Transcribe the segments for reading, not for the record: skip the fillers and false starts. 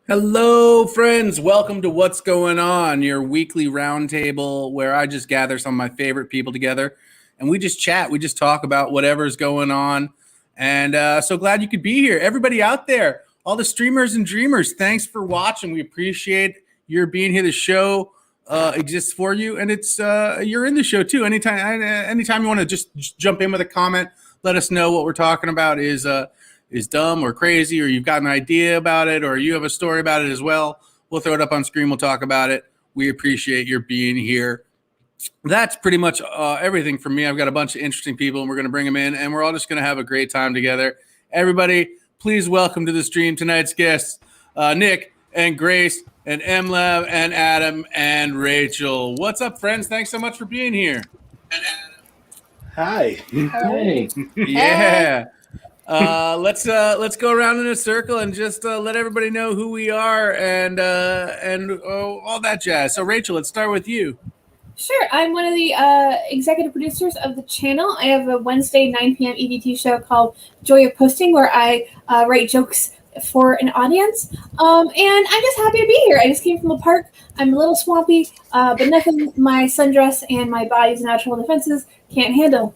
Hello, friends. Welcome to What's Going On, your weekly roundtable where I just gather some of my favorite people together and we just chat. We just talk about whatever's going on. And so glad you could be here. Everybody out there, all the streamers and dreamers, thanks for watching. We appreciate your being here. The show exists for you, and it's you're in the show too. Anytime you want to just jump in with a comment, let us know what we're talking about is dumb or crazy, or you've got an idea about it, or you have a story about it as well. We'll throw it up on screen. We'll talk about it. We appreciate your being here. That's pretty much everything from me. I've got a bunch of interesting people, and we're going to bring them in, and we're all just going to have a great time together. Everybody, please welcome to the stream tonight's guests, Nick and Grace and MLab and Adam and Rachel. What's up, friends? Thanks so much for being here. Hi. Hey. Yeah. Let's go around in a circle and just let everybody know who we are and all that jazz. So Rachel, let's start with you. Sure. I'm one of the executive producers of the channel. I have a Wednesday 9 p.m. EDT show called Joy of Posting where I write jokes for an audience. And I'm just happy to be here. I just came from the park. I'm a little swampy, but nothing my sundress and my body's natural defenses can't handle.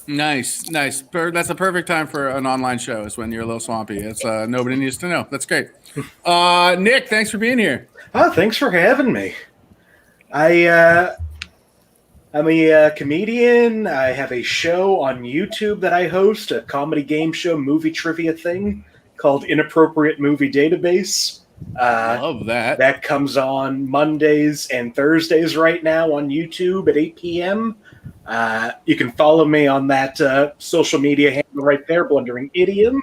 Nice. That's a perfect time for an online show is when you're a little swampy. It's nobody needs to know. That's great. Nick, thanks for being here. Oh, thanks for having me. I'm a comedian. I have a show on YouTube that I host, a comedy game show, movie trivia thing called Inappropriate Movie Database. Love that. That comes on Mondays and Thursdays right now on YouTube at 8 p.m. You can follow me on that social media handle right there, Blundering Idiom,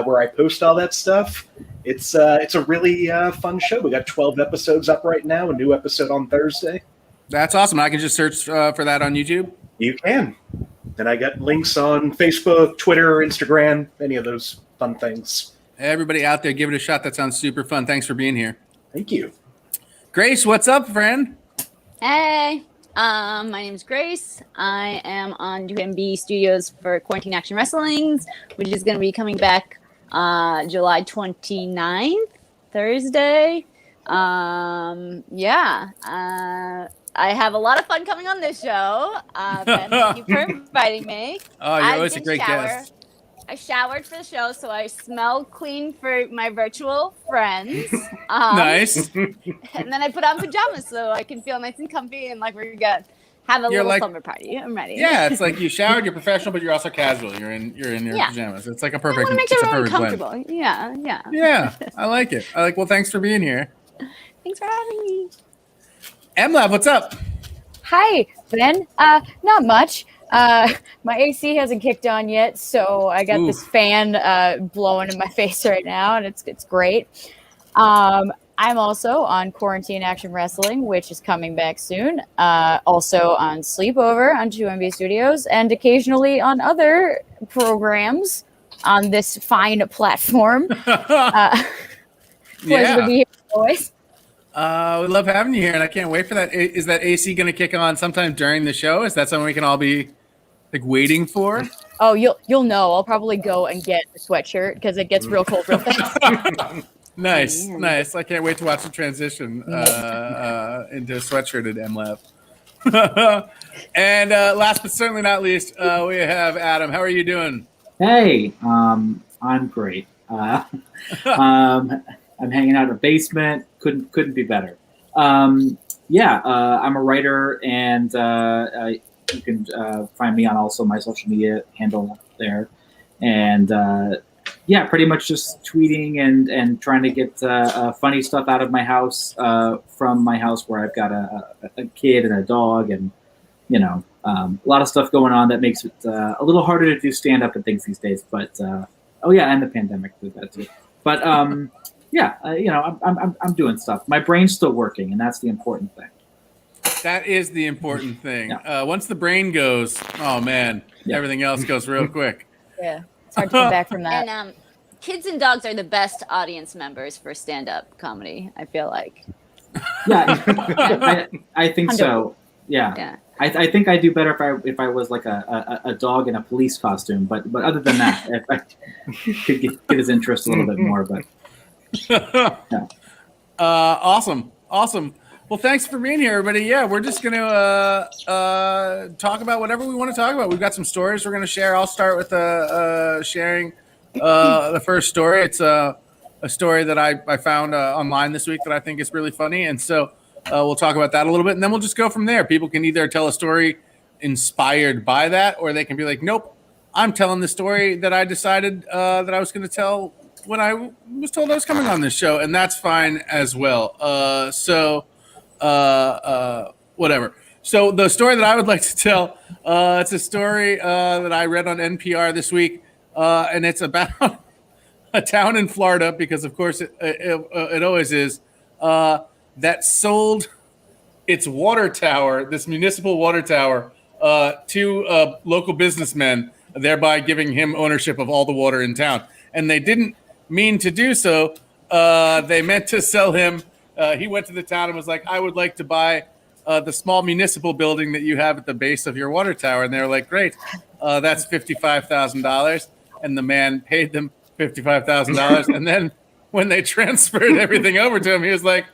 where I post all that stuff. It's a really fun show. We got 12 episodes up right now, a new episode on Thursday. That's awesome. I can just search for that on YouTube? You can. And I got links on Facebook, Twitter, Instagram, any of those fun things. Everybody out there, give it a shot. That sounds super fun. Thanks for being here. Thank you. Grace, what's up, friend? Hey. My name is Grace. I am on UMB Studios for Quarantine Action Wrestlings, which is going to be coming back July 29th, Thursday. I have a lot of fun coming on this show. Ben, thank you for inviting me. Oh, you're always a great guest. I showered for the show, so I smell clean for my virtual friends. Nice. And then I put on pajamas so I can feel nice and comfy and like we're gonna have a little slumber party. I'm ready. Yeah, it's like you showered, you're professional, but you're also casual. You're in your pajamas. It's like a perfect. I want to make everyone comfortable. Blend. Yeah. Yeah, I like it. Well, thanks for being here. Thanks for having me. MLab, what's up? Hi, Ben. Not much. My AC hasn't kicked on yet, so I got this fan blowing in my face right now, and it's great. I'm also on Quarantine Action Wrestling, which is coming back soon. Also on Sleepover on 2MB Studios, and occasionally on other programs on this fine platform. Pleasure to be here, boys. We love having you here, and I can't wait for that. Is that AC going to kick on sometime during the show? Is that something we can all be like waiting for? Oh, you'll know. I'll probably go and get a sweatshirt because it gets real cold real fast. Nice. I can't wait to watch the transition into sweatshirted MLab. And last but certainly not least, we have Adam. How are you doing? Hey, I'm great. I'm hanging out in a basement. Couldn't be better. I'm a writer, and you can find me on also my social media handle there. And pretty much just tweeting and trying to get funny stuff out of my house from my house where I've got a kid and a dog, and a lot of stuff going on that makes it a little harder to do stand-up and things these days. But and the pandemic did that too. But I'm doing stuff. My brain's still working, and that's the important thing. That is the important thing. Yeah. Once the brain goes, oh man, everything else goes real quick. Yeah, it's hard to come back from that. And kids and dogs are the best audience members for stand-up comedy, I feel like. Yeah, I think so. Yeah. I think I'd do better if I was like a dog in a police costume, but other than that, if I could get his interest a little bit more. But Awesome. Well, thanks for being here, everybody. Yeah, we're just going to talk about whatever we want to talk about. We've got some stories we're going to share. I'll start with sharing the first story. It's a story that I found online this week that I think is really funny. And so we'll talk about that a little bit, and then we'll just go from there. People can either tell a story inspired by that, or they can be like, nope, I'm telling the story that I decided that I was going to tell when I was told I was coming on this show, and that's fine as well. Whatever. So the story that I would like to tell, it's a story that I read on NPR this week, and it's about a town in Florida, because of course it always is, that sold its water tower, this municipal water tower, to local businessmen, thereby giving him ownership of all the water in town. And they didn't mean to do so. They meant to sell him. He went to the town and was like, I would like to buy the small municipal building that you have at the base of your water tower. And they were like, great, that's $55,000. And the man paid them $55,000. And then when they transferred everything over to him, he was like,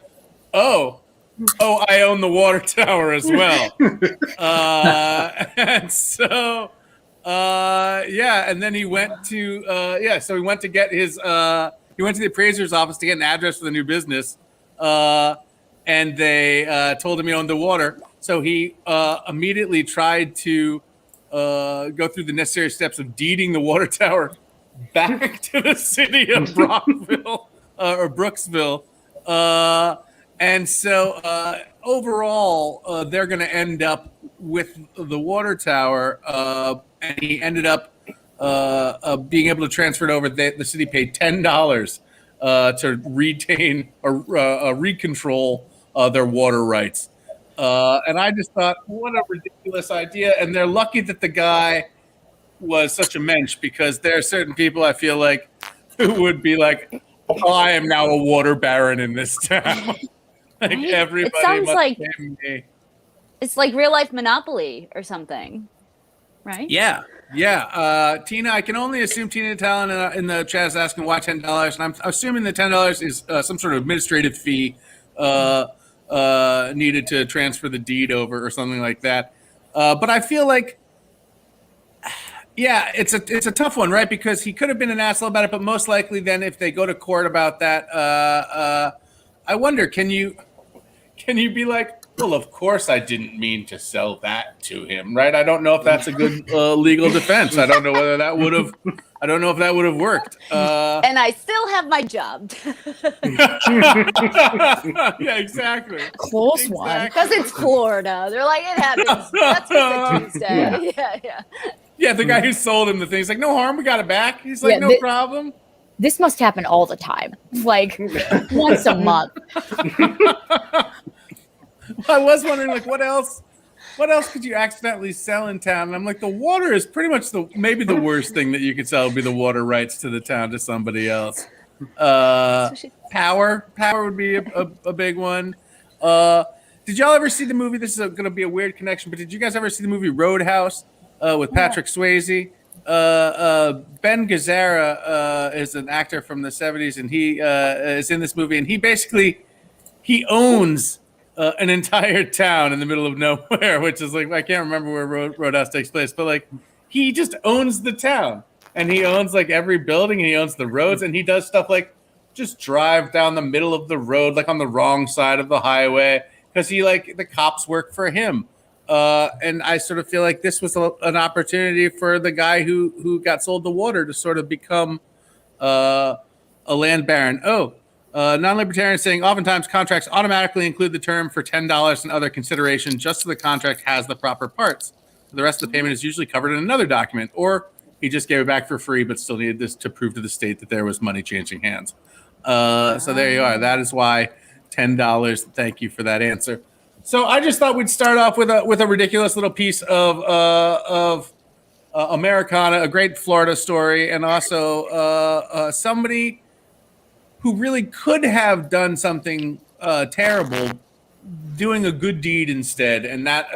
oh, I own the water tower as well. And so, and then he went to, so he went to get his, he went to the appraiser's office to get an address for the new business. And they told him he owned the water. So he immediately tried to go through the necessary steps of deeding the water tower back to the city of Brockville or Brooksville. And so overall, they're going to end up with the water tower. And he ended up being able to transfer it over. The city paid $10 to retain or recontrol their water rights. And I just thought, what a ridiculous idea. And they're lucky that the guy was such a mensch, because there are certain people I feel like who would be like, oh, I am now a water baron in this town. Like Right? everybody It sounds must like pay me. it's like real life Monopoly or something, right? Yeah. Tina, I can only assume Tina Talon in the chat is asking why $10, and I'm assuming the $10 is some sort of administrative fee needed to transfer the deed over or something like that. But I feel like, yeah, it's a tough one, right? Because he could have been an asshole about it, but most likely then if they go to court about that, I wonder, can you be like, well, of course I didn't mean to sell that to him, right? I don't know if that's a good legal defense. I don't know whether that would have. I don't know if that would have worked. And I still have my job Yeah, exactly. Close one. because it's Florida. They're like, it happens. That's just a Tuesday. Yeah. Yeah, the guy who sold him the thing, he's like, no harm, we got it back. He's like, Yeah, no problem. This must happen all the time, like once a month. I was wondering, like, what else could you accidentally sell in town? And I'm like, the water is pretty much maybe the worst thing that you could sell would be the water rights to the town to somebody else. Power would be a big one. Did y'all ever see the movie? This is going to be a weird connection, but did you guys ever see the movie Roadhouse with Patrick Swayze? Ben Gazzara is an actor from the 70s, and he is in this movie, and he owns an entire town in the middle of nowhere, which is like, I can't remember where Roadhouse takes place, but like he just owns the town, and he owns like every building, and he owns the roads, and he does stuff like just drive down the middle of the road, like on the wrong side of the highway, because the cops work for him. And I sort of feel like this was an opportunity for the guy who got sold the water to sort of become a land baron. Non-libertarian saying oftentimes contracts automatically include the term for $10 and other consideration just so the contract has the proper parts. The rest of the payment is usually covered in another document, or he just gave it back for free but still needed this to prove to the state that there was money changing hands. So there you are. That is why $10. Thank you for that answer. So I just thought we'd start off with a ridiculous little piece of Americana, a great Florida story, and also somebody who really could have done something terrible, doing a good deed instead. And that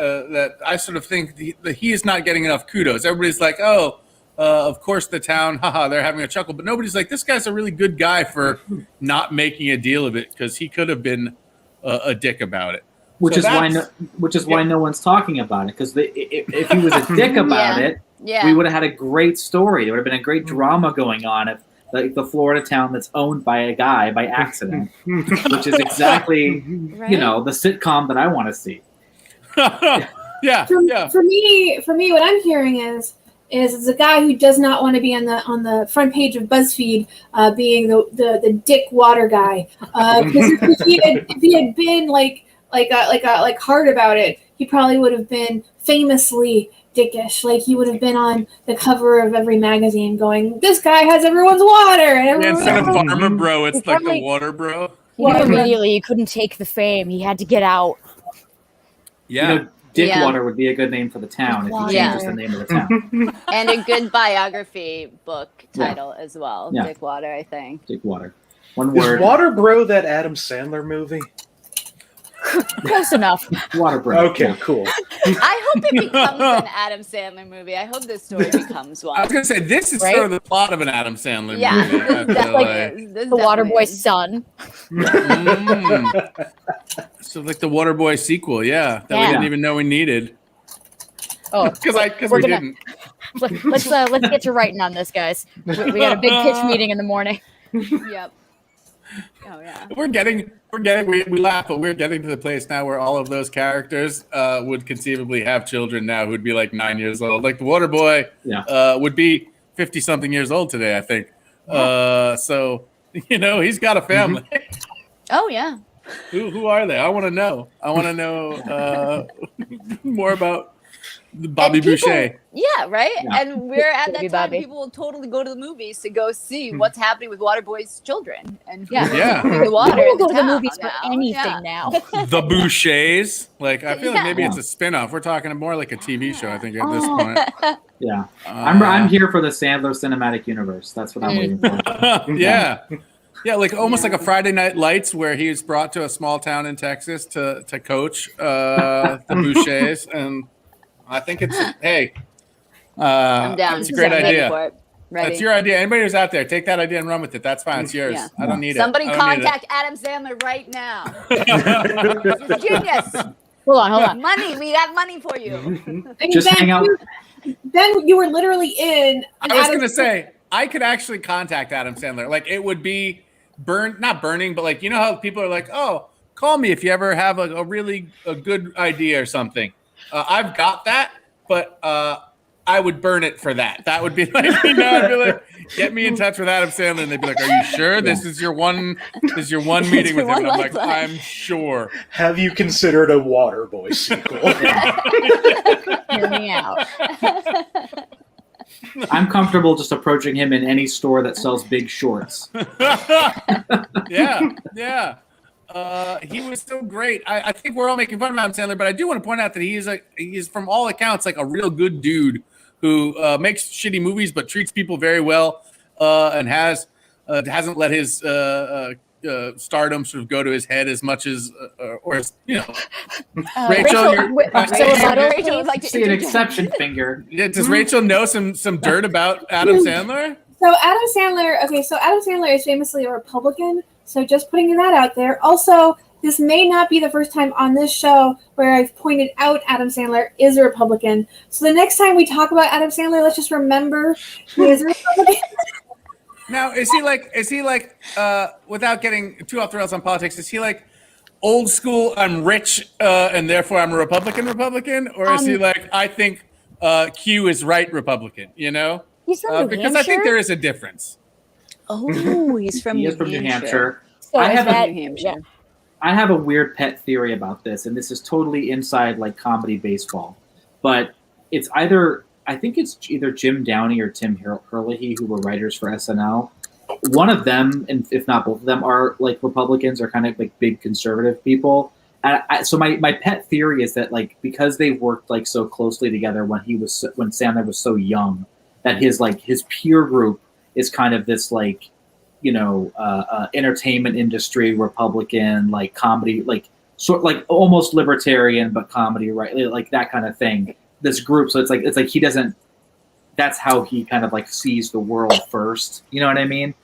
I sort of think that he is not getting enough kudos. Everybody's like, oh, Of course, the town, they're having a chuckle, but nobody's like, this guy's a really good guy for not making a deal of it because he could have been a dick about it. Which is why no one's talking about it, because if he was a dick about it, we would have had a great story. There would have been a great drama going on if like the Florida town that's owned by a guy by accident, which is exactly the sitcom that I want to see. For me, what I'm hearing is a guy who does not want to be on the front page of BuzzFeed, being the dick water guy. Because if he had been like hard about it, he probably would have been famously dickish. Like he would have been on the cover of every magazine, going, "This guy has everyone's water." And instead of farmer bro, it's like the water bro. Immediately, he couldn't take the fame. He had to get out. Yeah. Dickwater would be a good name for the town if you change the name of the town. And a good biography book title as well. Yeah. Dickwater, I think. Dickwater. One word. Is Water Bro that Adam Sandler movie? Close enough. Water Bro. Okay, cool. I hope it becomes an Adam Sandler movie. I hope this story becomes one. I was going to say, this is sort of the plot of an Adam Sandler movie. This the Waterboy's son. So like the Waterboy sequel, we didn't even know we needed. Oh, because we didn't. Let's get to writing on this, guys. We got a big pitch meeting in the morning. Yep. Oh yeah. We laugh, but we're getting to the place now where all of those characters would conceivably have children now who'd be like 9 years old. Like the Waterboy would be 50-something years old today, I think. So he's got a family. Oh yeah. Who are they? I want to know. I want to know more about Bobby Boucher. Yeah, right? Yeah. And we're at that time, Bobby. people will totally go to the movies to go see what's happening with Waterboy's children. And Yeah. the water We'll in go to the town movies for now. anything now. The Bouchers. Like, I feel like maybe Yeah. it's a spin-off. We're talking more like a TV show, I think, at this point. Yeah. I'm here for the Sandler cinematic universe. That's what I'm waiting for. Yeah, like almost like a Friday Night Lights where he was brought to a small town in Texas to coach the Bouchers. And I think I'm down. It's a great idea. For it. Ready. That's your idea. Anybody who's out there, take that idea and run with it. That's fine. It's yours. Yeah. I don't need Somebody it. I don't need contact Adam Sandler right now. it. Genius. Hold on. Money. We got money for you. Just hang out. Then you were literally in. I was going to say, I could actually contact Adam Sandler. Like, it would be not burning, but like, you know how people are like, oh, call me if you ever have a really good idea or something. I've got that, but I would burn it for that. That would be like, I'd be like, get me in touch with Adam Sandler, and they'd be like, are you sure this is your one meeting with him? And I'm like, I'm sure. Have you considered a Waterboy sequel? Hear me out. I'm comfortable just approaching him in any store that sells big shorts. Yeah. He was so great. I think we're all making fun of Adam Sandler, but I do want to point out that he's from all accounts like a real good dude who makes shitty movies but treats people very well, and hasn't let his stardom sort of go to his head as much as Rachel would like to See an exception finger. does Rachel know some dirt about Adam Sandler? So Adam Sandler is famously a Republican. So just putting that out there. Also, this may not be the first time on this show where I've pointed out Adam Sandler is a Republican. So the next time we talk about Adam Sandler, let's just remember he is a Republican. Now, is he like without getting too off the rails on politics, is he like old school, I'm rich and therefore I'm a Republican, or is he like, I think Q is right Republican, He's from New because Hampshire? I think there is a difference. Oh, he's from He is from New Hampshire. So I is have that, New Hampshire. I have a weird pet theory about this, and this is totally inside like comedy baseball. But it's either Jim Downey or Tim Herlihy, who were writers for SNL. One of them, and if not both of them, are like Republicans or kind of like big conservative people. And so my pet theory is that like because they worked like so closely together when Sandler was so young, that his peer group is kind of this like entertainment industry Republican, like comedy, like sort like almost libertarian but comedy, right? Like that kind of thing. This group, so it's like he doesn't that's how he kind of like sees the world first. You know what I mean?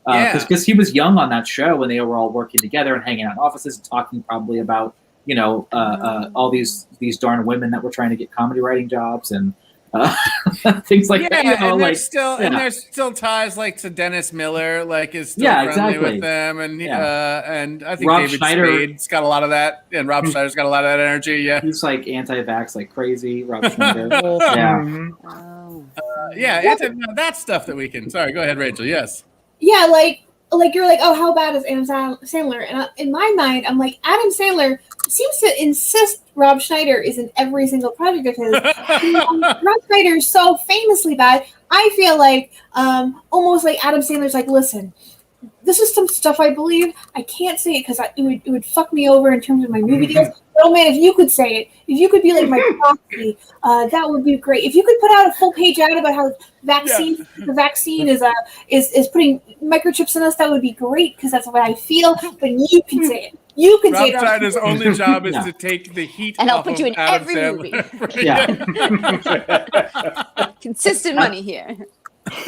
Yeah. Because he was young on that show when they were all working together and hanging out in offices and talking probably about all these darn women that were trying to get comedy writing jobs and things like that. And there's still ties like to Dennis Miller, like is still friendly with them, and I think Rob David Schneider, Spade's got a lot of that, and Rob Schneider's got a lot of that energy. Yeah, he's like anti-vax like crazy. Rob Schneider, that stuff that we can. Sorry, go ahead, Rachel. Yes. Yeah, like you're like, oh, how bad is Adam Sandler? And in my mind, I'm like, Adam Sandler seems to insist Rob Schneider is in every single project of his. Rob Schneider is so famously bad. I feel like almost like Adam Sandler's like, listen, this is some stuff I believe. I can't say it because it would fuck me over in terms of my movie deals. But oh man, if you could say it, if you could be like my proxy, that would be great. If you could put out a full page ad about how the vaccine is putting microchips in us, that would be great because that's what I feel. But you can say it. You can say it. Rob Schneider's only job is to take the heat and off I'll put you in Adam every Sandler. movie. Consistent money here.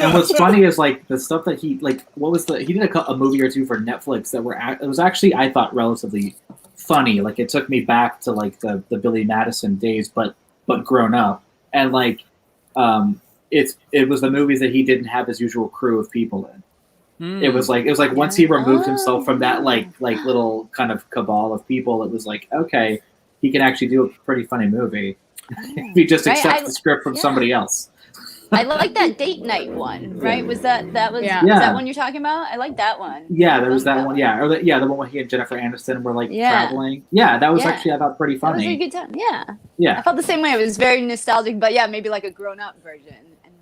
And what's funny is like the stuff that he did a movie or two for Netflix that it was actually, I thought, relatively funny. Like it took me back to like the Billy Madison days, but grown up. And like it was the movies that he didn't have his usual crew of people in. It was like once he removed himself from that like little kind of cabal of people, it was like, okay, he can actually do a pretty funny movie if he just accepts the script from somebody else. I like that date night one, right? Was that that one you're talking about? I like that one. Yeah, there was that one. Yeah, or the one where he and Jennifer Aniston were like traveling. Yeah, that was actually, I thought, pretty funny. That was a good time. Yeah. Yeah. I felt the same way. It was very nostalgic, but yeah, maybe like a grown-up version.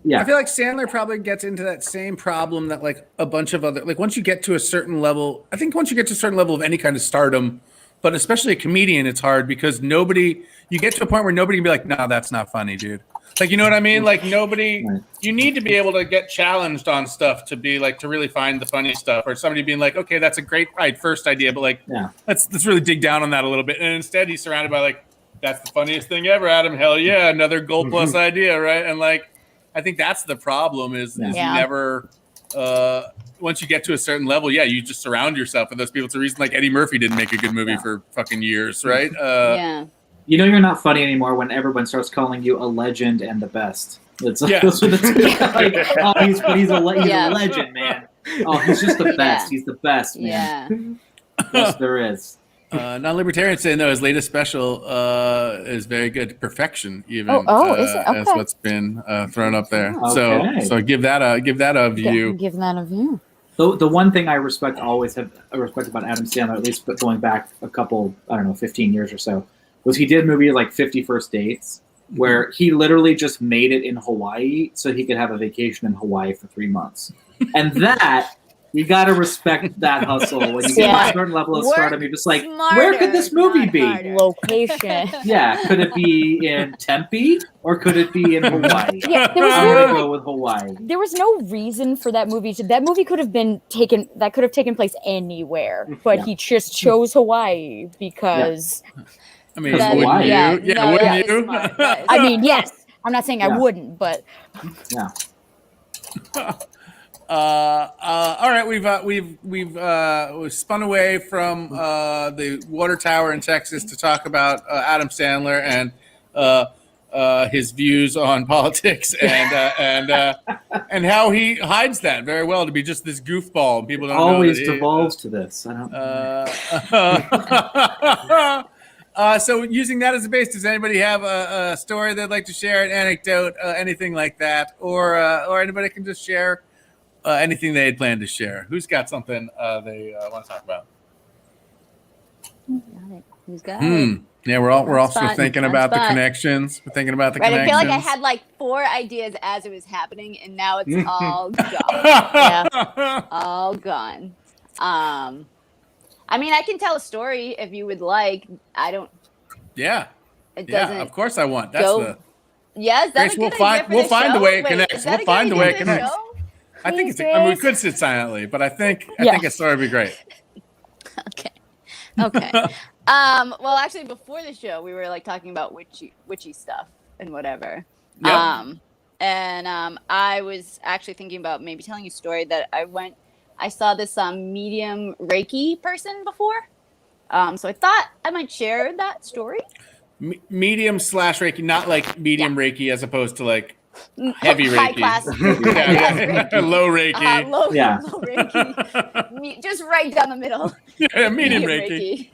Yeah. I feel like Sandler probably gets into that same problem that like a bunch of other, like once you get to a certain level, I think once you get to a certain level of any kind of stardom, but especially a comedian, it's hard because you get to a point where nobody can be like, no, that's not funny, dude. Like, you know what I mean? Like you need to be able to get challenged on stuff to be like, to really find the funny stuff, or somebody being like, okay, that's a great first idea, but like, let's really dig down on that a little bit. And instead he's surrounded by like, that's the funniest thing ever, Adam. Hell yeah. Another gold plus idea. Right. And like, I think that's the problem is you never, once you get to a certain level, you just surround yourself with those people. It's a reason like Eddie Murphy didn't make a good movie for fucking years. Right. You know you're not funny anymore when everyone starts calling you a legend and the best. Those are the two. Like, he's a legend, man. Oh, he's just the best. He's the best, man. Yes, there is. Non-libertarian saying though his latest special is very good. Perfection, even is it? Okay. That's what's been thrown up there. Okay. So give that a view. Give that a view. The one thing I respect about Adam Sandler, at least going back a couple, 15 years or so, was he did a movie like 50 First Dates, where he literally just made it in Hawaii so he could have a vacation in Hawaii for 3 months. And that, you got to respect that hustle. When you get to a certain level of stardom, you're just like, where could this movie be? Location. Yeah, could it be in Tempe or could it be in Hawaii? Yeah, I'm going to go with Hawaii. There was no reason for that movie that movie could have taken place anywhere, but he just chose Hawaii because... I mean, wouldn't you? Yeah, wouldn't you? I mean, yes. I'm not saying I wouldn't, but all right, we've spun away from the water tower in Texas to talk about Adam Sandler and his views on politics and how he hides that very well to be just this goofball. And people don't always know devolves to this. I don't. So using that as a base, does anybody have a story they'd like to share, an anecdote, anything like that, or anybody can just share anything they had planned to share? Who's got something they want to talk about? Who's got it? Yeah, we're also thinking about the connections. We're thinking about the connections. I feel like I had like 4 ideas as it was happening, and now it's all gone. All gone. I mean, I can tell a story if you would like. I don't. Yeah. It doesn't. Of course I want. That's the. Yes, that's Grace, we'll find the way it connects. We'll find the way it connects. I think it's. I mean, we could sit silently, but I think a story would be great. Okay. Well, actually, before the show, we were like talking about witchy stuff and whatever. Yep. and I was actually thinking about maybe telling you a story that I saw this medium Reiki person before. So I thought I might share that story. Medium / Reiki, not like medium Reiki as opposed to like heavy Reiki. High class Reiki. Low Reiki. Low Reiki. Just right down the middle. Yeah, medium Reiki.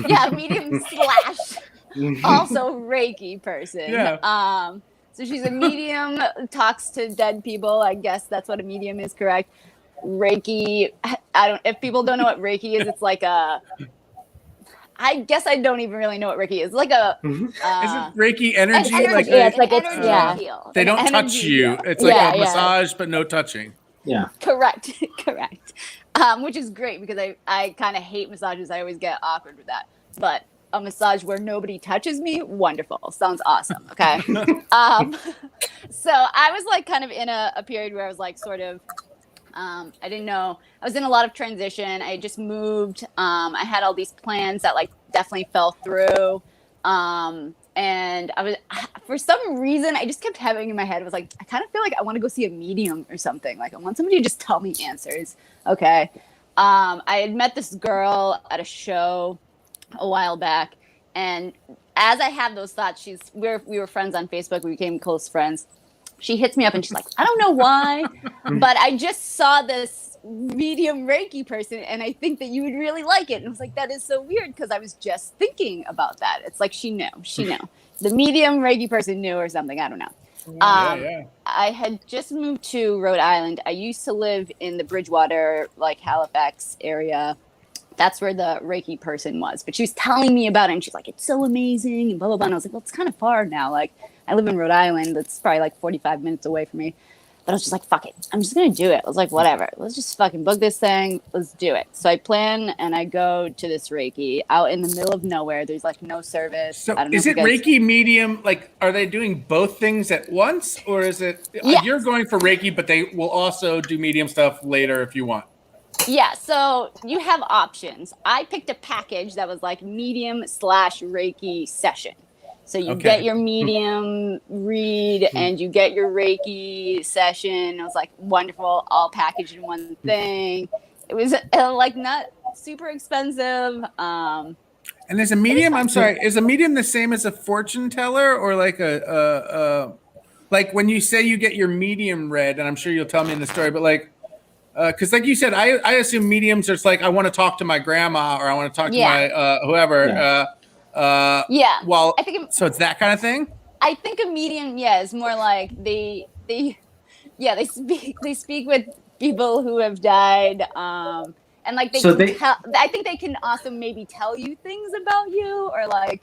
Yeah, medium / also Reiki person. Yeah. So she's a medium, talks to dead people. I guess that's what a medium is, correct? Reiki. If people don't know what Reiki is, it's like I guess I don't even really know what Reiki is. Like a is it Reiki energy? It's like energy heal. They don't touch you. It's like a massage, but no touching. Yeah. Correct. Which is great because I kind of hate massages. I always get awkward with that. But a massage where nobody touches me, wonderful. Sounds awesome. Okay. So I was like kind of in a period where I was like sort of I didn't know. I was in a lot of transition. I just moved. I had all these plans that like definitely fell through. And I was, for some reason, I just kept having in my head, I was like, I kind of feel like I want to go see a medium or something. Like I want somebody to just tell me answers. Okay. I had met this girl at a show a while back. And as I have those thoughts, we were friends on Facebook. We became close friends. She hits me up and she's like, I don't know why, but I just saw this medium Reiki person and I think that you would really like it. And I was like, that is so weird because I was just thinking about that. It's like she knew. The medium Reiki person knew or something. I don't know. Yeah. I had just moved to Rhode Island. I used to live in the Bridgewater, like Halifax area. That's where the Reiki person was. But she was telling me about it and she's like, it's so amazing and blah, blah, blah. And I was like, well, it's kind of far now. Like, I live in Rhode Island. That's probably like 45 minutes away from me. But I was just like, fuck it. I'm just going to do it. I was like, whatever. Let's just fucking book this thing. Let's do it. So I plan and I go to this Reiki out in the middle of nowhere. There's like no service. So I don't know is it Reiki medium? Like, are they doing both things at once? Or is it, you're going for Reiki, but they will also do medium stuff later if you want? Yeah, so you have options. I picked a package that was like medium / Reiki session. So you get your medium read and you get your Reiki session. I was like, wonderful, all packaged in one thing. It was like not super expensive. And is a medium, I'm sorry, is a medium the same as a fortune teller or like like when you say you get your medium read, and I'm sure you'll tell me in the story, but like, because like you said, I assume mediums are just like, I want to talk to my grandma or I want to talk to my whoever. Well, I think so it's that kind of thing. I think a medium, is more like they speak with people who have died, and like I think they can also maybe tell you things about you or like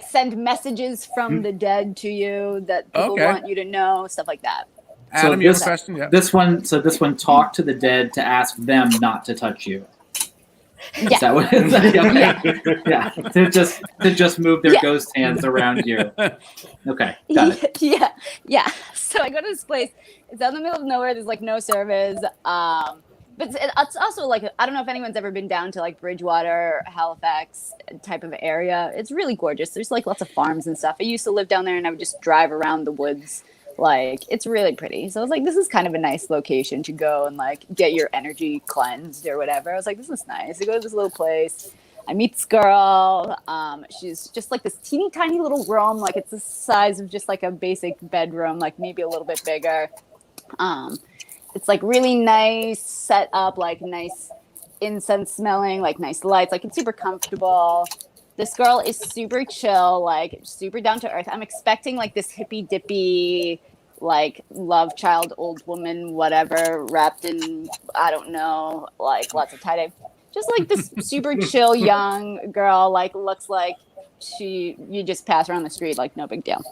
send messages from the dead to you that people want you to know, stuff like that. Adam, you have a question? Yeah. This one talked to the dead to ask them not to touch you. Is that what it's like? Okay. Yeah. To just move their ghost hands around you. Okay. Got it. Yeah. So I go to this place. It's out in the middle of nowhere. There's like no service. But it's also like, I don't know if anyone's ever been down to like Bridgewater, Halifax type of area. It's really gorgeous. There's like lots of farms and stuff. I used to live down there and I would just drive around the woods. Like, it's really pretty. So I was like, this is kind of a nice location to go and like get your energy cleansed or whatever. I was like, this is nice. I go to this little place. I meet this girl. She's just like this teeny tiny little room. Like it's the size of just like a basic bedroom, like maybe a little bit bigger. It's like really nice set up, like nice incense smelling, like nice lights. Like it's super comfortable. This girl is super chill, like super down to earth. I'm expecting like this hippy dippy, like love child, old woman, whatever, wrapped in, I don't know, like lots of tie-dye. Just like this super chill young girl, like looks like you just pass her on the street, like no big deal,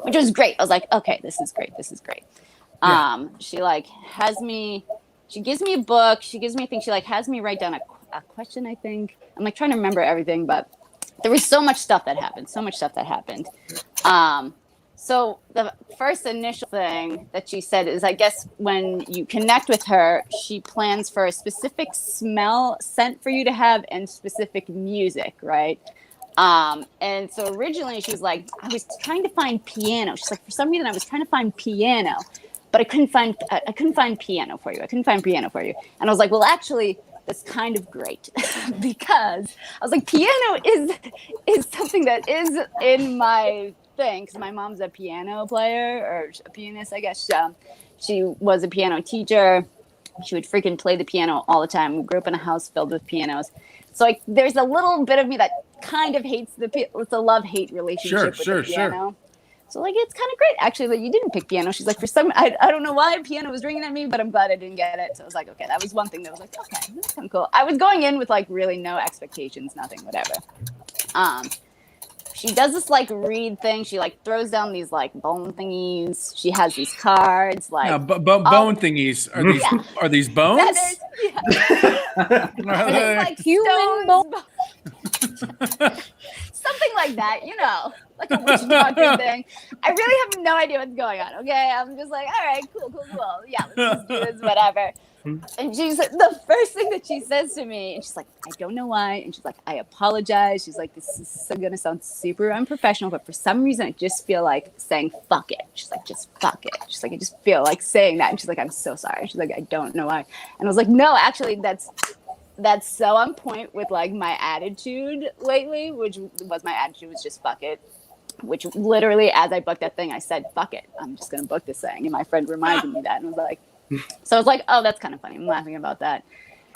which was great. I was like, okay, this is great. Yeah. She like she gives me a book. She gives me a thing. She like has me write down a question, I think. I'm like trying to remember everything, but there was so much stuff that happened. So the first initial thing that she said is, I guess when you connect with her, she plans for a specific scent for you to have and specific music, right? And so originally she was like, I was trying to find piano. She's like, for some reason I was trying to find piano, but I couldn't find piano for you. I couldn't find piano for you. And I was like, well, actually, that's kind of great because I was like, piano is something that is in my thing because my mom's a piano player or a pianist, I guess. She was a piano teacher. She would freaking play the piano all the time. We grew up in a house filled with pianos. So like, there's a little bit of me that kind of hates it's a love-hate relationship with the piano. So like, it's kind of great actually that you didn't pick piano. She's like, I don't know why piano was ringing at me, but I'm glad I didn't get it. So I was like, okay, that was one thing that was like, okay, that's kind of cool. I was going in with like really no expectations, nothing, whatever. She does this like read thing. She like throws down these like bone thingies. She has these cards like bone thingies. Are these bones? And it's like human bones. Something like that, like a witch doctor thing. I really have no idea what's going on. Okay, I'm just like, all right, cool. Yeah, let's just do this, whatever. And she's like, the first thing that she says to me, and she's like, I don't know why. And she's like, I apologize. She's like, this is gonna sound super unprofessional, but for some reason, I just feel like saying fuck it. She's like, just fuck it. She's like, I just feel like saying that. And she's like, I'm so sorry. She's like, I don't know why. And I was like, no, actually, that's so on point with like my attitude lately, which was my attitude was just fuck it. Which literally, as I booked that thing, I said, fuck it. I'm just gonna book this thing. And my friend reminded me that and was like, so I was like, oh, that's kind of funny. I'm laughing about that.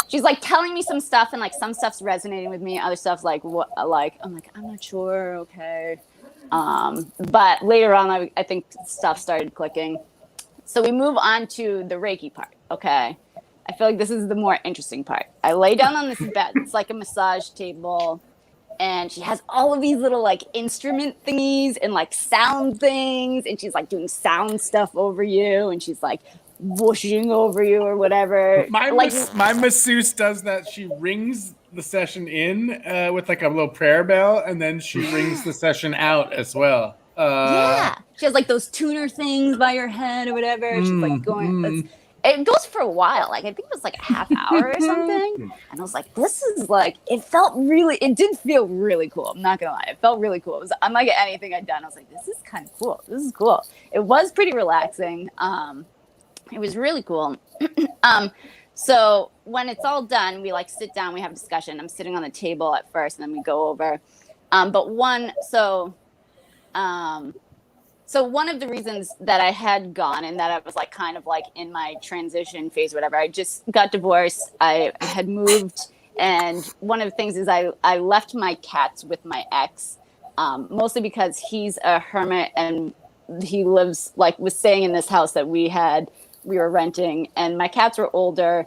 She's like telling me some stuff, and like some stuff's resonating with me. Other stuff's like, what? Like, I'm like, I'm not sure. Okay. But later on, I think stuff started clicking. So we move on to the Reiki part. Okay. I feel like this is the more interesting part. I lay down on this bed. It's like a massage table. And she has all of these little like instrument thingies and like sound things. And she's like doing sound stuff over you. And she's like whooshing over you or whatever. My masseuse does that. She rings the session in with like a little prayer bell. And then she rings the session out as well. She has like those tuner things by her head or whatever. She's like going... It goes for a while. Like, I think it was like a half hour or something. And I was like, this is like, it did feel really cool. I'm not going to lie. It felt really cool. It was unlike anything I'd done. I was like, this is kind of cool. This is cool. It was pretty relaxing. It was really cool. So when it's all done, we like sit down, we have a discussion. I'm sitting on the table at first and then we go over. So one of the reasons that I had gone and that I was like kind of like in my transition phase, whatever, I just got divorced. I had moved. And one of the things is I left my cats with my ex, mostly because he's a hermit and he was staying in this house that we were renting, and my cats were older.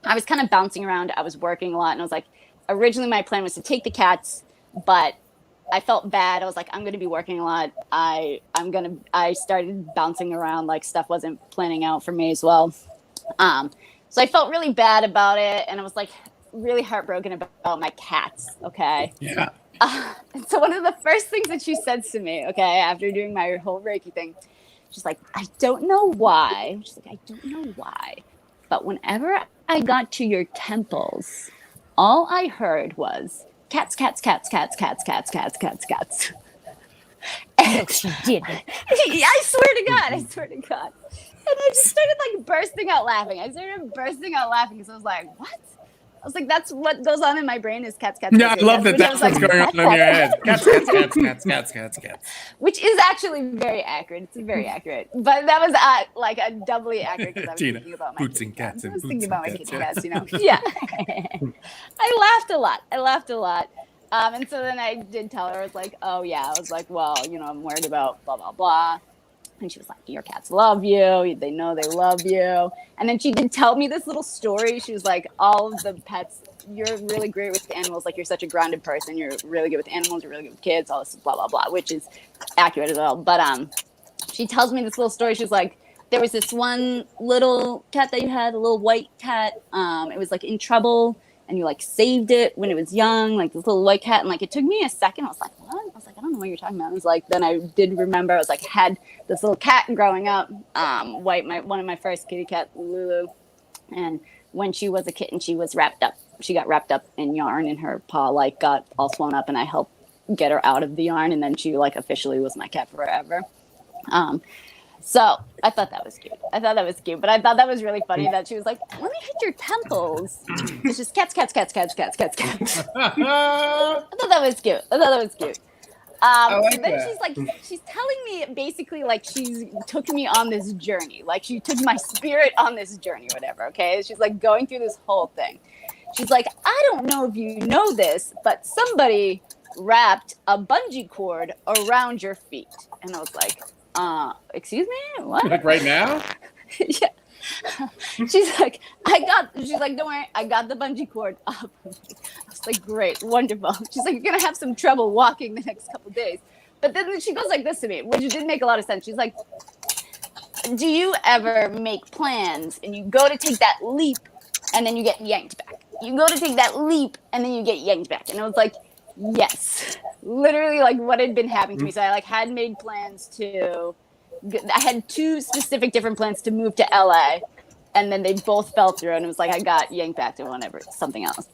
I was kind of bouncing around. I was working a lot. And I was like, originally my plan was to take the cats, but I felt bad. I was like, I'm going to be working a lot. I started bouncing around, like stuff wasn't planning out for me as well. So I felt really bad about it. And I was like really heartbroken about my cats. Okay. Yeah. And so one of the first things that she said to me, okay, after doing my whole Reiki thing, she's like, I don't know why. She's like, I don't know why. But whenever I got to your temples, all I heard was, cats, cats, cats, cats, cats, cats, cats, cats, cats. And she did. I swear to God. And I just started like bursting out laughing. Because I was like, what? I was like, that's what goes on in my brain is cats, cats, yeah, cats. I love that that's what's going on in your head. Cats, cats, cats, cats, cats, cats, cats. Which is actually very accurate. It's very accurate. But that was like a doubly accurate because I was thinking about my boots and cats. I was thinking about my kitty cats, Yeah. I laughed a lot. And so then I did tell her, I was like, oh yeah. I was like, well, I'm worried about blah, blah, blah. And she was like, your cats love you. They know they love you. And then she did tell me this little story. She was like, all of the pets, you're really great with animals. Like, you're such a grounded person. You're really good with animals. You're really good with kids. All this blah, blah, blah, which is accurate as well. But she tells me this little story. She was like, there was this one little cat that you had, a little white cat. It was like in trouble. And you like saved it when it was young, like this little white cat. And like, it took me a second. I was like, what? I was like, I don't know what you're talking about. I was like, then I did remember, I was like, had this little cat growing up, one of my first kitty cat, Lulu. And when she was a kitten, she got wrapped up in yarn and her paw like got all swollen up. And I helped get her out of the yarn, and then she like officially was my cat forever. So I thought that was cute. But I thought that was really funny that she was like, "Let me hit your temples." It's just cats. I thought that was cute. like then that. she's telling me basically like she's took me on this journey, like she took my spirit on this journey, whatever. Okay, she's like going through this whole thing. She's like, I don't know if you know this, but somebody wrapped a bungee cord around your feet, and I was like, excuse me, what? Like right now? Yeah. She's like, don't worry, I got the bungee cord up. I was like, great, wonderful. She's like, you're gonna have some trouble walking the next couple days. But then she goes like this to me, which didn't make a lot of sense. She's like, do you ever make plans and you go to take that leap and then you get yanked back? You go to take that leap and then you get yanked back. And I was like, yes, literally like what had been happening to me. So I like had made plans I had 2 specific different plans to move to LA, and then they both fell through, and it was like I got yanked back to something else.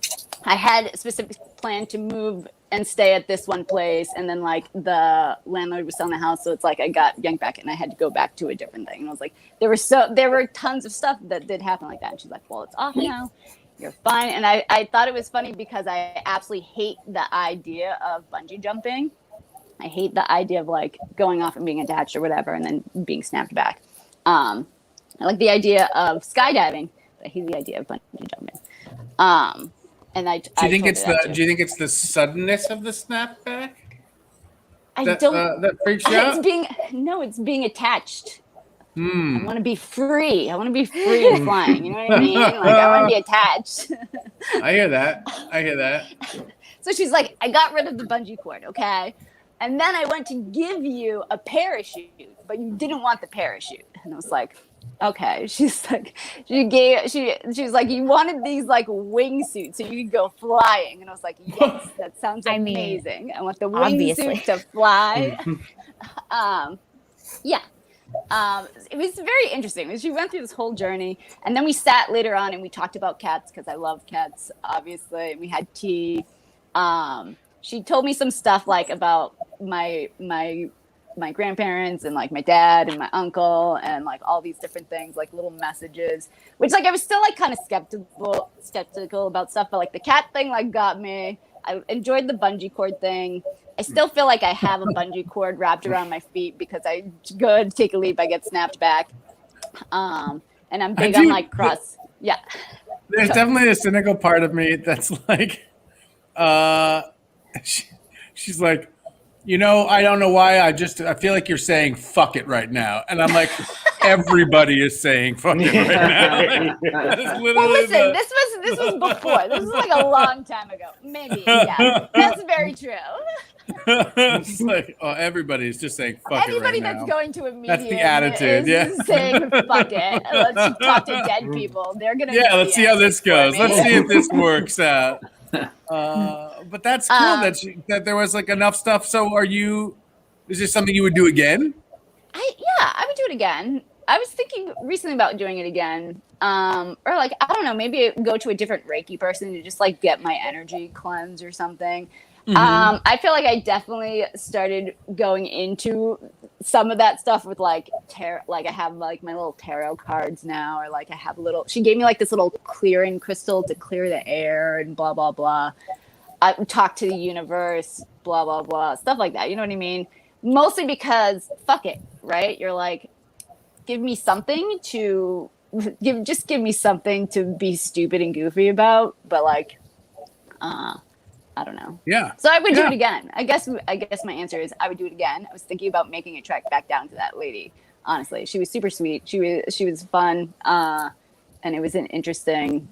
I had a specific plan to move and stay at this one place, and then like the landlord was selling the house, so it's like I got yanked back and I had to go back to a different thing. And I was like, there were tons of stuff that did happen like that. And she's like, well, it's off now. You're fine. And I thought it was funny because I absolutely hate the idea of bungee jumping. I hate the idea of like going off and being attached or whatever and then being snapped back. I like the idea of skydiving, but I hate the idea of bungee jumping. And Do you think it's the suddenness of the snapback? That freaks you out? It's being attached. I want to be free. I want to be free of flying. You know what I mean? Like I want to be attached. I hear that. So she's like, I got rid of the bungee cord, okay? And then I went to give you a parachute, but you didn't want the parachute. And I was like, okay. She's like, she was like, you wanted these like wingsuits so you could go flying. And I was like, yes, that sounds amazing. I want the wingsuit to fly. Yeah. It was very interesting. She went through this whole journey, and then we sat later on and we talked about cats because I love cats, obviously. And we had tea. She told me some stuff like about my grandparents and like my dad and my uncle and like all these different things, like little messages, which like I was still like kind of skeptical about stuff, but like the cat thing like got me. I enjoyed the bungee cord thing. I still feel like I have a bungee cord wrapped around my feet because I go to take a leap, I get snapped back. And I'm big on like cross. Yeah. There's definitely a cynical part of me that's like, she's like, I don't know why. I feel like you're saying fuck it right now. And I'm like, everybody is saying fuck it right now. Well, listen, this was before. This was like a long time ago. Maybe, yeah. That's very true. It's like, everybody's just saying fuck it right now. Anybody that's going to a medium that's the attitude, is saying fuck it. Let's talk to dead people. They're going to let's see how this goes. Let's see if this works out. But that's cool that there was like enough stuff. So is this something you would do again? I would do it again. I was thinking recently about doing it again. Or like, I don't know, maybe go to a different Reiki person to just like get my energy cleanse or something. Mm-hmm. I feel like I definitely started going into some of that stuff with like tarot. Like I have like my little tarot cards now, or like I have she gave me like this little clearing crystal to clear the air and blah, blah, blah. I talk to the universe, blah, blah, blah, stuff like that. You know what I mean? Mostly because fuck it, right? You're like, give me something to be stupid and goofy about. But like, I don't know. Yeah. So I would do it again. I guess my answer is I would do it again. I was thinking about making a trek back down to that lady. Honestly, she was super sweet. She was fun. And it was an interesting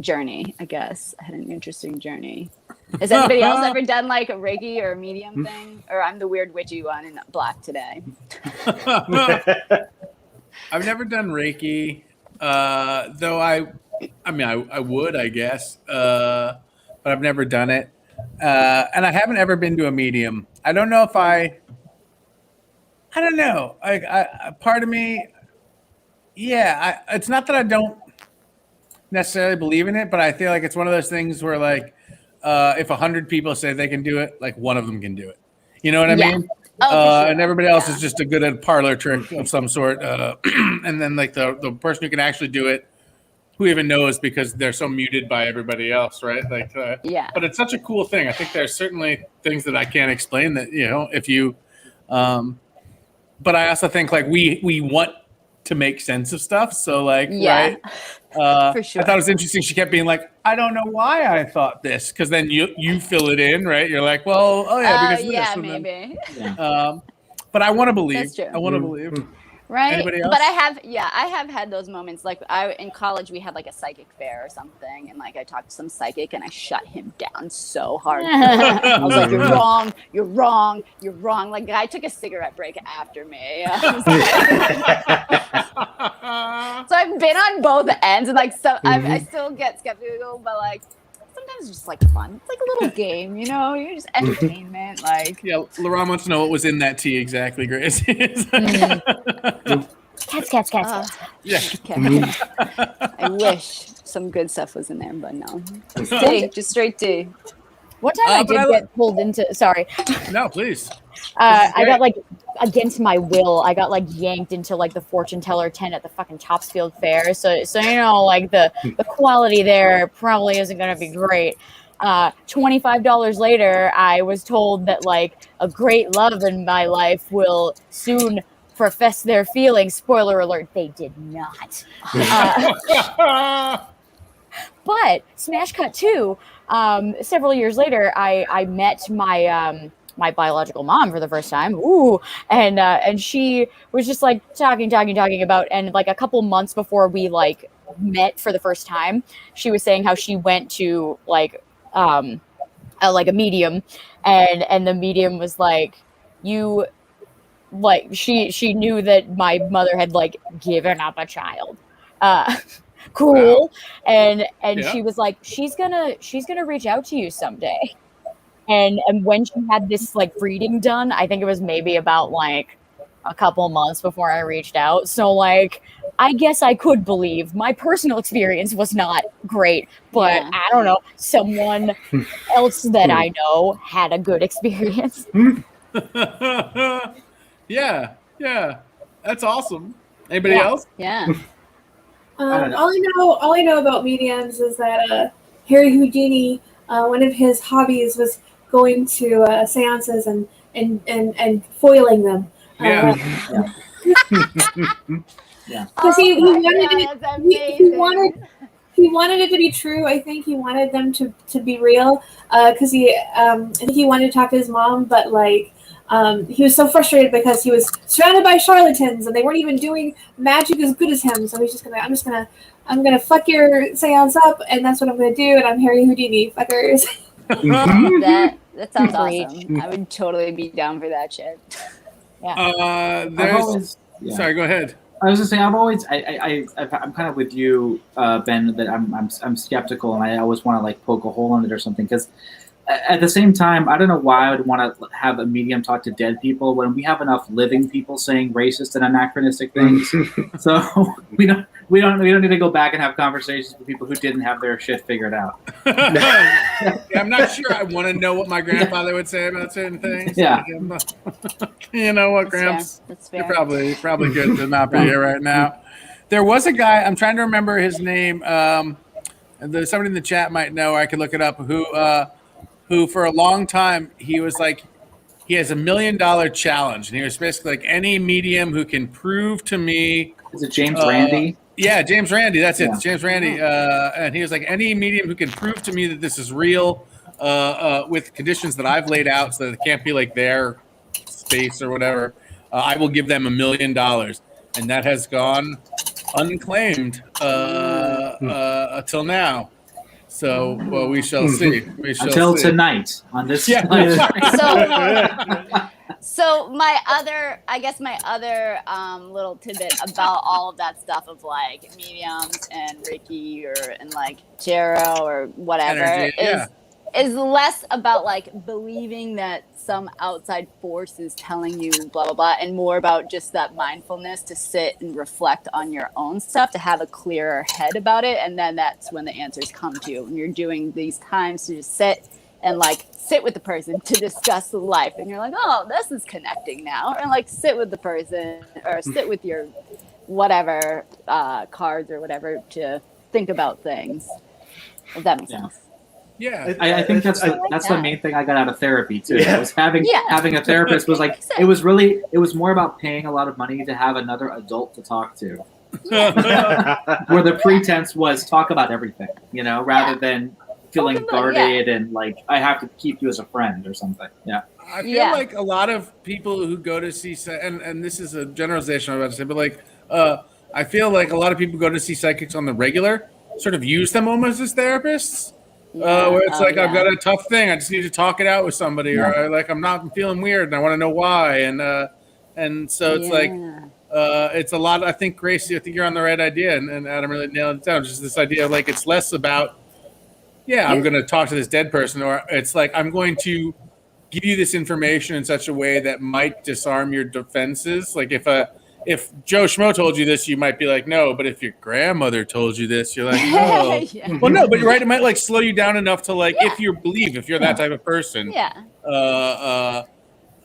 journey, I guess. I had an interesting journey. Has anybody else ever done like a Reiki or a medium thing? Or I'm the weird witchy one in black today. I've never done Reiki, though I would, I guess. But I've never done it. And I haven't ever been to a medium. I don't know if I don't know. Part of me, it's not that I don't necessarily believe in it, but I feel like it's one of those things where like, if 100 people say they can do it, like one of them can do it. You know what I Yeah. mean? Oh, for sure. And everybody else is just a good at parlor trick of some sort. And then like the person who can actually do it, who even knows because they're so muted by everybody else, right? Like, Yeah. But it's such a cool thing. I think there's certainly things that I can't explain that, you know, if you, but I also think like we want to make sense of stuff. So like, Yeah. right. For sure. I thought it was interesting. She kept being like, I don't know why I thought this. Cause then you fill it in, right? You're like, well, oh yeah, because of this. Yeah, And then, maybe. but I want to believe. That's true. I want to believe. Right. Anybody else? But I have had those moments. Like in college, we had like a psychic fair or something, and like I talked to some psychic, and I shut him down so hard. I was like, "You're wrong. You're wrong. You're wrong." Like, guy took a cigarette break after me. So I've been on both ends, and like, so I still get skeptical, but like, sometimes it's just like fun. It's like a little game, you know. You're just entertainment, like. Yeah, Laurent wants to know what was in that tea exactly, Grace. Cats. Yeah. I wish some good stuff was in there, but no. Just tea, just straight tea. One time I did get pulled into. Sorry. No, please. I got like against my will. I got like yanked into like the fortune teller tent at the fucking Topsfield Fair. So you know, like the quality there probably isn't going to be great. $25 later, I was told that like a great love in my life will soon profess their feelings. Spoiler alert: they did not. But smash cut 2. Several years later, I met my my biological mom for the first time. Ooh, and she was just like talking about, and like a couple months before we like met for the first time, she was saying how she went to like a medium, and the medium was like, you like she knew that my mother had like given up a child. Cool. Wow. And she was like, she's gonna reach out to you someday. And when she had this like reading done, I think it was maybe about like a couple months before I reached out. So like, I guess I could believe. My personal experience was not great, but I don't know, someone else that I know had a good experience. Yeah, that's awesome. Anybody else? Yeah. All I know about mediums is that Harry Houdini, one of his hobbies was going to seances and foiling them. Yeah. Because he wanted it to be true. I think he wanted them to be real. Because I think he wanted to talk to his mom, but like. He was so frustrated because he was surrounded by charlatans and they weren't even doing magic as good as him. So he's just I'm gonna fuck your seance up, and that's what I'm gonna do. And I'm Harry Houdini, fuckers. That sounds awesome. I would totally be down for that shit. Yeah. Sorry, go ahead. I was gonna say I'm kind of with you, Ben. That I'm skeptical, and I always want to like poke a hole in it or something because. At the same time, I don't know why I would want to have a medium talk to dead people when we have enough living people saying racist and anachronistic things. So we don't need to go back and have conversations with people who didn't have their shit figured out. I'm not sure. I want to know what my grandfather would say about certain things. Yeah. You know what, Gramps? That's fair. You're probably good to not be here right now. There was a guy. I'm trying to remember his name. There's somebody in the chat might know. I could look it up. Who for a long time he was like, he has $1 million challenge, and he was basically like, any medium who can prove to me. Is it James Randi? Yeah, James Randi. That's it. Yeah. It's James Randi. And he was like, any medium who can prove to me that this is real, with conditions that I've laid out, so that it can't be like their space or whatever, I will give them $1 million, and that has gone unclaimed until now. So, well, we shall see. Until tonight on this. Yeah. So my other little tidbit about all of that stuff of like mediums and Reiki and like tarot or whatever Energy, is less about like believing that some outside force is telling you blah blah blah, and more about just that mindfulness to sit and reflect on your own stuff, to have a clearer head about it, and then that's when the answers come to you. When you're doing these times to just sit and like sit with the person to discuss life, and you're like, oh, this is connecting now, and like sit with the person or sit with your whatever cards or whatever to think about things. If that makes sense. Yeah, I think that's the main thing I got out of therapy too. Yeah. Was having a therapist was like it was more about paying a lot of money to have another adult to talk to. Where the pretense was talk about everything, rather than feeling guarded and like I have to keep you as a friend or something. Yeah. I feel like a lot of people who go to see and this is a generalization I'm about to say, but like I feel like a lot of people go to see psychics on the regular, sort of use them almost as therapists. Where it's like I've got a tough thing, I just need to talk it out with somebody, or like I'm feeling weird and I want to know why, and so it's like it's a lot. I think Gracie, I think you're on the right idea, and Adam really nailed it down. Just this idea of like it's less about I'm going to talk to this dead person, or it's like I'm going to give you this information in such a way that might disarm your defenses. Like if Joe Schmo told you this, you might be like, no. But if your grandmother told you this, you're like, oh. Well, no, but you're right. It might like slow you down enough to like, if you're that type of person,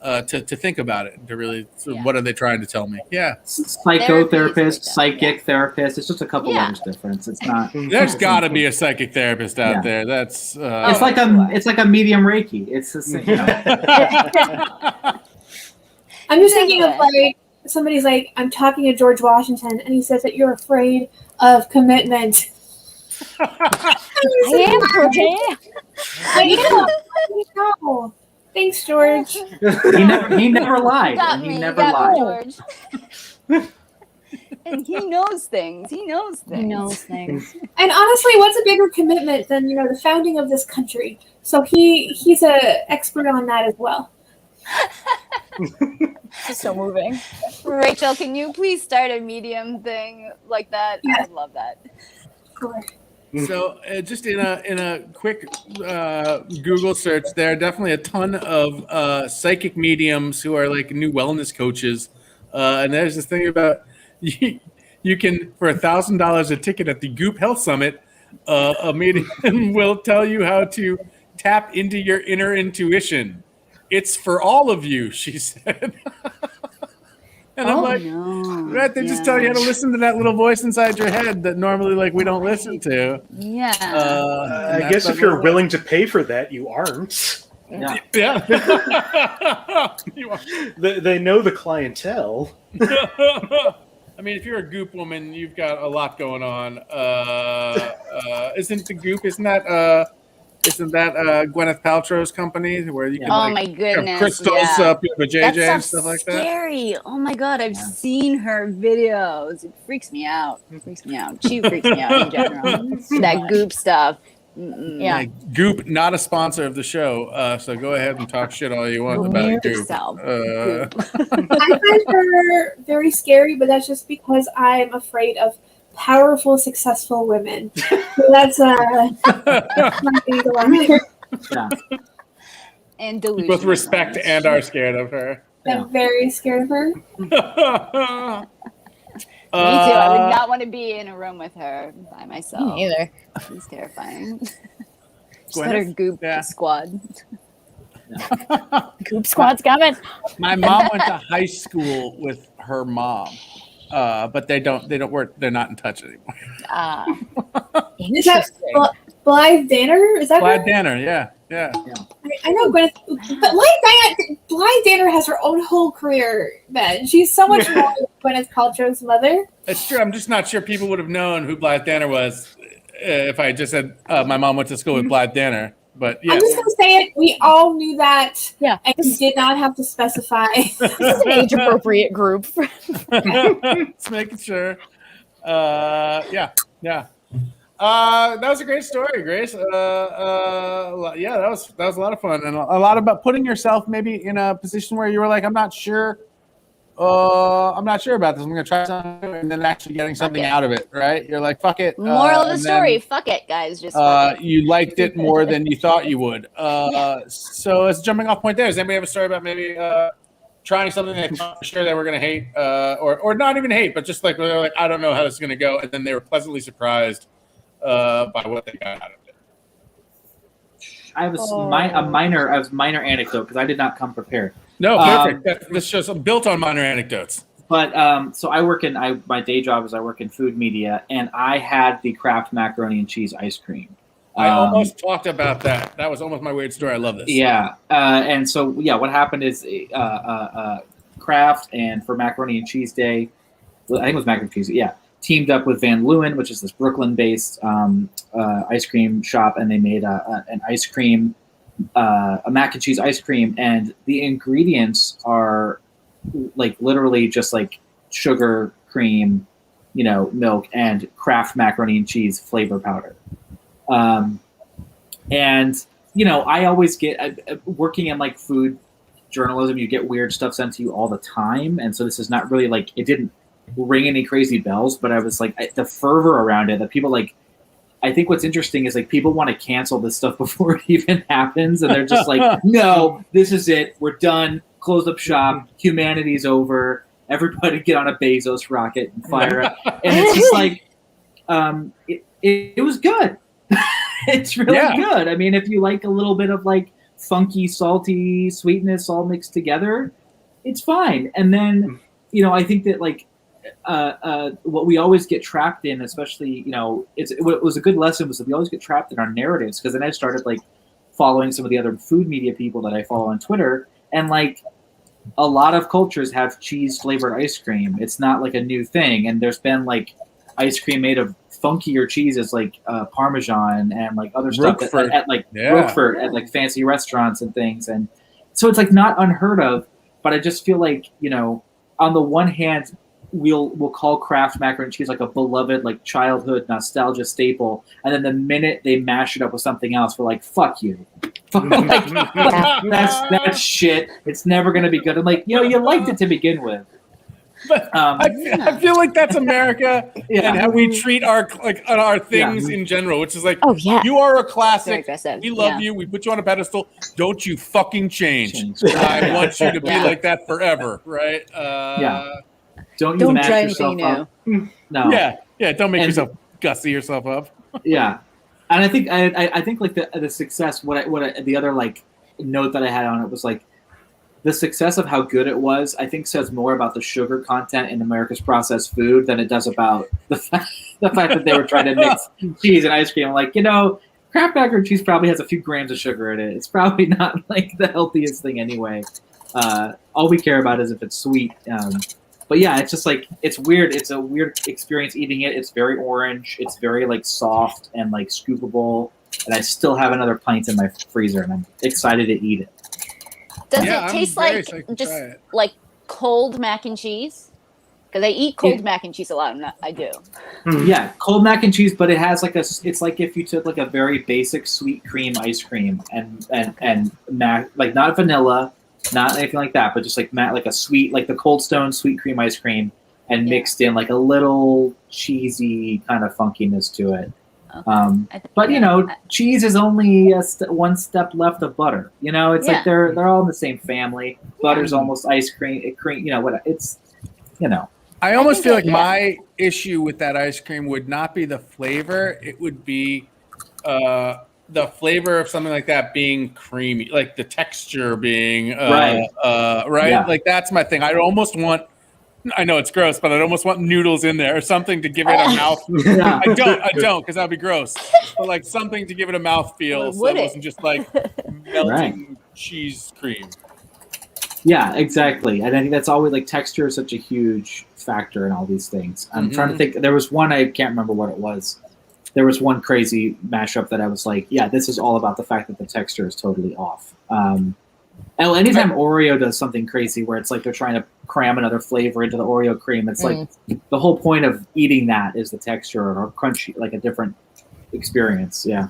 to think about it, to really, what are they trying to tell me? Yeah. Psychotherapist, psychic therapist. It's just a couple letters difference. It's not. There's got to be a psychic therapist out there. That's. It's like a medium Reiki. It's the same. I'm just thinking of like. Somebody's like, I'm talking to George Washington, and he says that you're afraid of commitment. I am, George. I know. Thanks, George. He never lied. He never lied. George. And he knows things. He knows things. And honestly, what's a bigger commitment than the founding of this country? So he's an expert on that as well. It's so moving. Rachel, can you please start a medium thing like that? Yeah. I would love that. Sure. So just in a quick Google search, there are definitely a ton of psychic mediums who are like new wellness coaches, and there's this thing about you can, for $1,000 a ticket at the Goop Health Summit, a medium will tell you how to tap into your inner intuition. It's for all of you, she said. And I'm like, right, they just tell you how to listen to that little voice inside your head that normally like we don't listen to. Yeah. I guess if you're willing to pay for that, you aren't. Yeah. They know the clientele. I mean, if you're a Goop woman, you've got a lot going on. Isn't that Gwyneth Paltrow's company where you can my goodness, crystals up for JJ and stuff like that? Scary. Oh my god, I've seen her videos. It freaks me out. She freaks me out in general. That Goop stuff. Mm-mm. Yeah. Goop, not a sponsor of the show, so go ahead and talk shit all you want about Goop. I find her very scary, but that's just because I'm afraid of powerful, successful women. So that's my thing to learn. And delusional. Both respect and are scared of her. I'm very scared of her. Me too. I would not want to be in a room with her by myself. Me either. She's terrifying. Just let her Goop squad. Goop squad's coming. My mom went to high school with her mom. But they're not in touch anymore. Is that Blythe Danner? Is that Blythe her? Danner? Yeah. I know Gwyneth, but Blythe Danner has her own whole career. Ben, she's so much more than Gwyneth Paltrow's mother. It's true. I'm just not sure people would have known who Blythe Danner was if I just said my mom went to school with Blythe Danner. But yeah, I'm just gonna say it. We all knew that. Yeah, and you did not have to specify. This is an age-appropriate group. Just making sure. Yeah. That was a great story, Grace. Yeah, that was a lot of fun, and a lot about putting yourself maybe in a position where you were like, I'm not sure I'm not sure about this. I'm going to try something, and then actually getting something out of it, right? You're like, fuck it. Moral of the story, fuck it, guys. Just you liked it more than you thought you would. So as a jumping off point there, does anybody have a story about maybe trying something they thought for sure they were going to hate, or not even hate, but just like they're like, I don't know how this is going to go, and then they were pleasantly surprised by what they got out of it. I have a minor anecdote because I did not come prepared. No, perfect. This show's built on minor anecdotes. But so I work my day job is I work in food media, and I had the Kraft macaroni and cheese ice cream. I almost talked about that. That was almost my weird story. I love this. Yeah, and so what happened is Kraft and for Macaroni and Cheese Day, I think it was macaroni and cheese. Yeah, teamed up with Van Leeuwen, which is this Brooklyn-based ice cream shop, and they made an ice cream, a mac and cheese ice cream, and the ingredients are like literally just like sugar, cream, milk, and Kraft macaroni and cheese flavor powder. And I always get working in like food journalism, you get weird stuff sent to you all the time, and so this is not really like it didn't ring any crazy bells, but I was like the fervor around it that people like. I think what's interesting is like people want to cancel this stuff before it even happens, and they're just like, no, this is it, we're done, close up shop, humanity's over, everybody get on a Bezos rocket and fire it. And it's just like it was good. It's really good. I mean, if you like a little bit of like funky, salty sweetness all mixed together, it's fine. And then, I think that like what we always get trapped in, especially, what was a good lesson was that we always get trapped in our narratives. Because then I started like following some of the other food media people that I follow on Twitter, and like a lot of cultures have cheese flavored ice cream. It's not like a new thing. And there's been like ice cream made of funkier cheeses like Parmesan and like other stuff at Roquefort at like fancy restaurants and things. And so it's like not unheard of, but I just feel like, on the one hand, we'll call Kraft macaroni and cheese like a beloved like childhood nostalgia staple, and then the minute they mash it up with something else, we're like, fuck you. That's shit. It's never gonna be good. I'm like, you liked it to begin with. But I feel like that's America and how we treat our things in general, which is like, you are a classic. We love you. We put you on a pedestal. Don't you fucking change. I want you to be like that forever, right? Don't try anything up. No. Yeah. Don't make yourself gussy yourself up. Yeah, and I think like the success. The other like note that I had on it was like, the success of how good it was, I think, says more about the sugar content in America's processed food than it does about the fact that they were trying to mix cheese and ice cream. Like, Kraft macaroni and cheese probably has a few grams of sugar in it. It's probably not like the healthiest thing anyway. All we care about is if it's sweet. But yeah, it's just like, it's weird. It's a weird experience eating it. It's very orange. It's very like soft and like scoopable. And I still have another pint in my freezer, and I'm excited to eat it. Does it taste like just like cold mac and cheese? Because I eat cold mac and cheese a lot. I do. Yeah, cold mac and cheese, but it has like it's like if you took like a very basic sweet cream ice cream and like not vanilla, not anything like that, but just like a sweet, like the Cold Stone sweet cream ice cream, and mixed in like a little cheesy kind of funkiness to it. But cheese is only one step left of butter. It's like they're all in the same family. Butter's almost ice cream. What it's. I almost feel like my issue with that ice cream would not be the flavor; it would be the flavor of something like that being creamy, like the texture being right. Yeah. Like that's my thing. I'd almost want. I know it's gross, but I'd almost want noodles in there or something to give it a mouth. I don't, because that'd be gross. But like something to give it a mouth feel, so it wasn't just like melting cheese cream. Yeah, exactly. And I think that's always like texture is such a huge factor in all these things. I'm trying to think. There was one, I can't remember what it was. There was one crazy mashup that I was like, yeah, this is all about the fact that the texture is totally off. And anytime Oreo does something crazy where it's like they're trying to cram another flavor into the Oreo cream, it's like the whole point of eating that is the texture or crunchy, like a different experience. Yeah.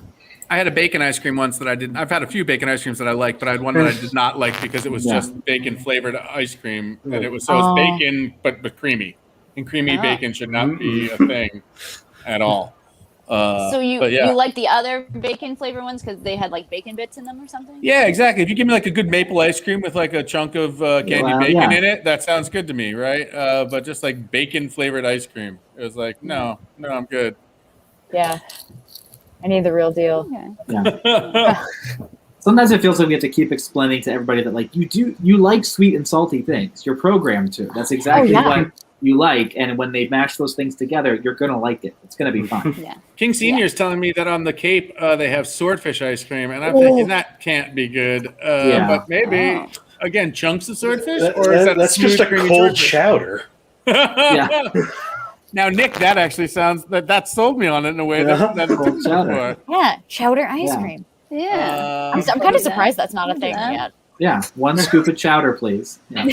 I had a bacon ice cream once that I didn't. I've had a few bacon ice creams that I like, but I had one that I did not like because it was just bacon flavored ice cream, and it was bacon but creamy, and creamy bacon should not be a thing at all. So you like the other bacon flavor ones because they had like bacon bits in them or something? Yeah, exactly. If you give me like a good maple ice cream with like a chunk of candied bacon in it, that sounds good to me, right? But just like bacon flavored ice cream, it was like no, I'm good. Yeah. I need the real deal. Okay. Yeah. Sometimes it feels like we have to keep explaining to everybody that like you like sweet and salty things. You're programmed to. That's exactly what you like, and when they mash those things together, you're gonna like it. It's gonna be fun. Yeah. King Senior is telling me that on the Cape they have swordfish ice cream, and I'm thinking that can't be good. But maybe again chunks of swordfish, or is that's just a cold swordfish? chowder. Yeah. Now, Nick, that actually sounds that sold me on it in a way that Cold chowder. Yeah, chowder ice cream. Yeah. I'm kind of surprised that's not a thing yet. Yeah, 1 scoop of chowder, please. Yeah.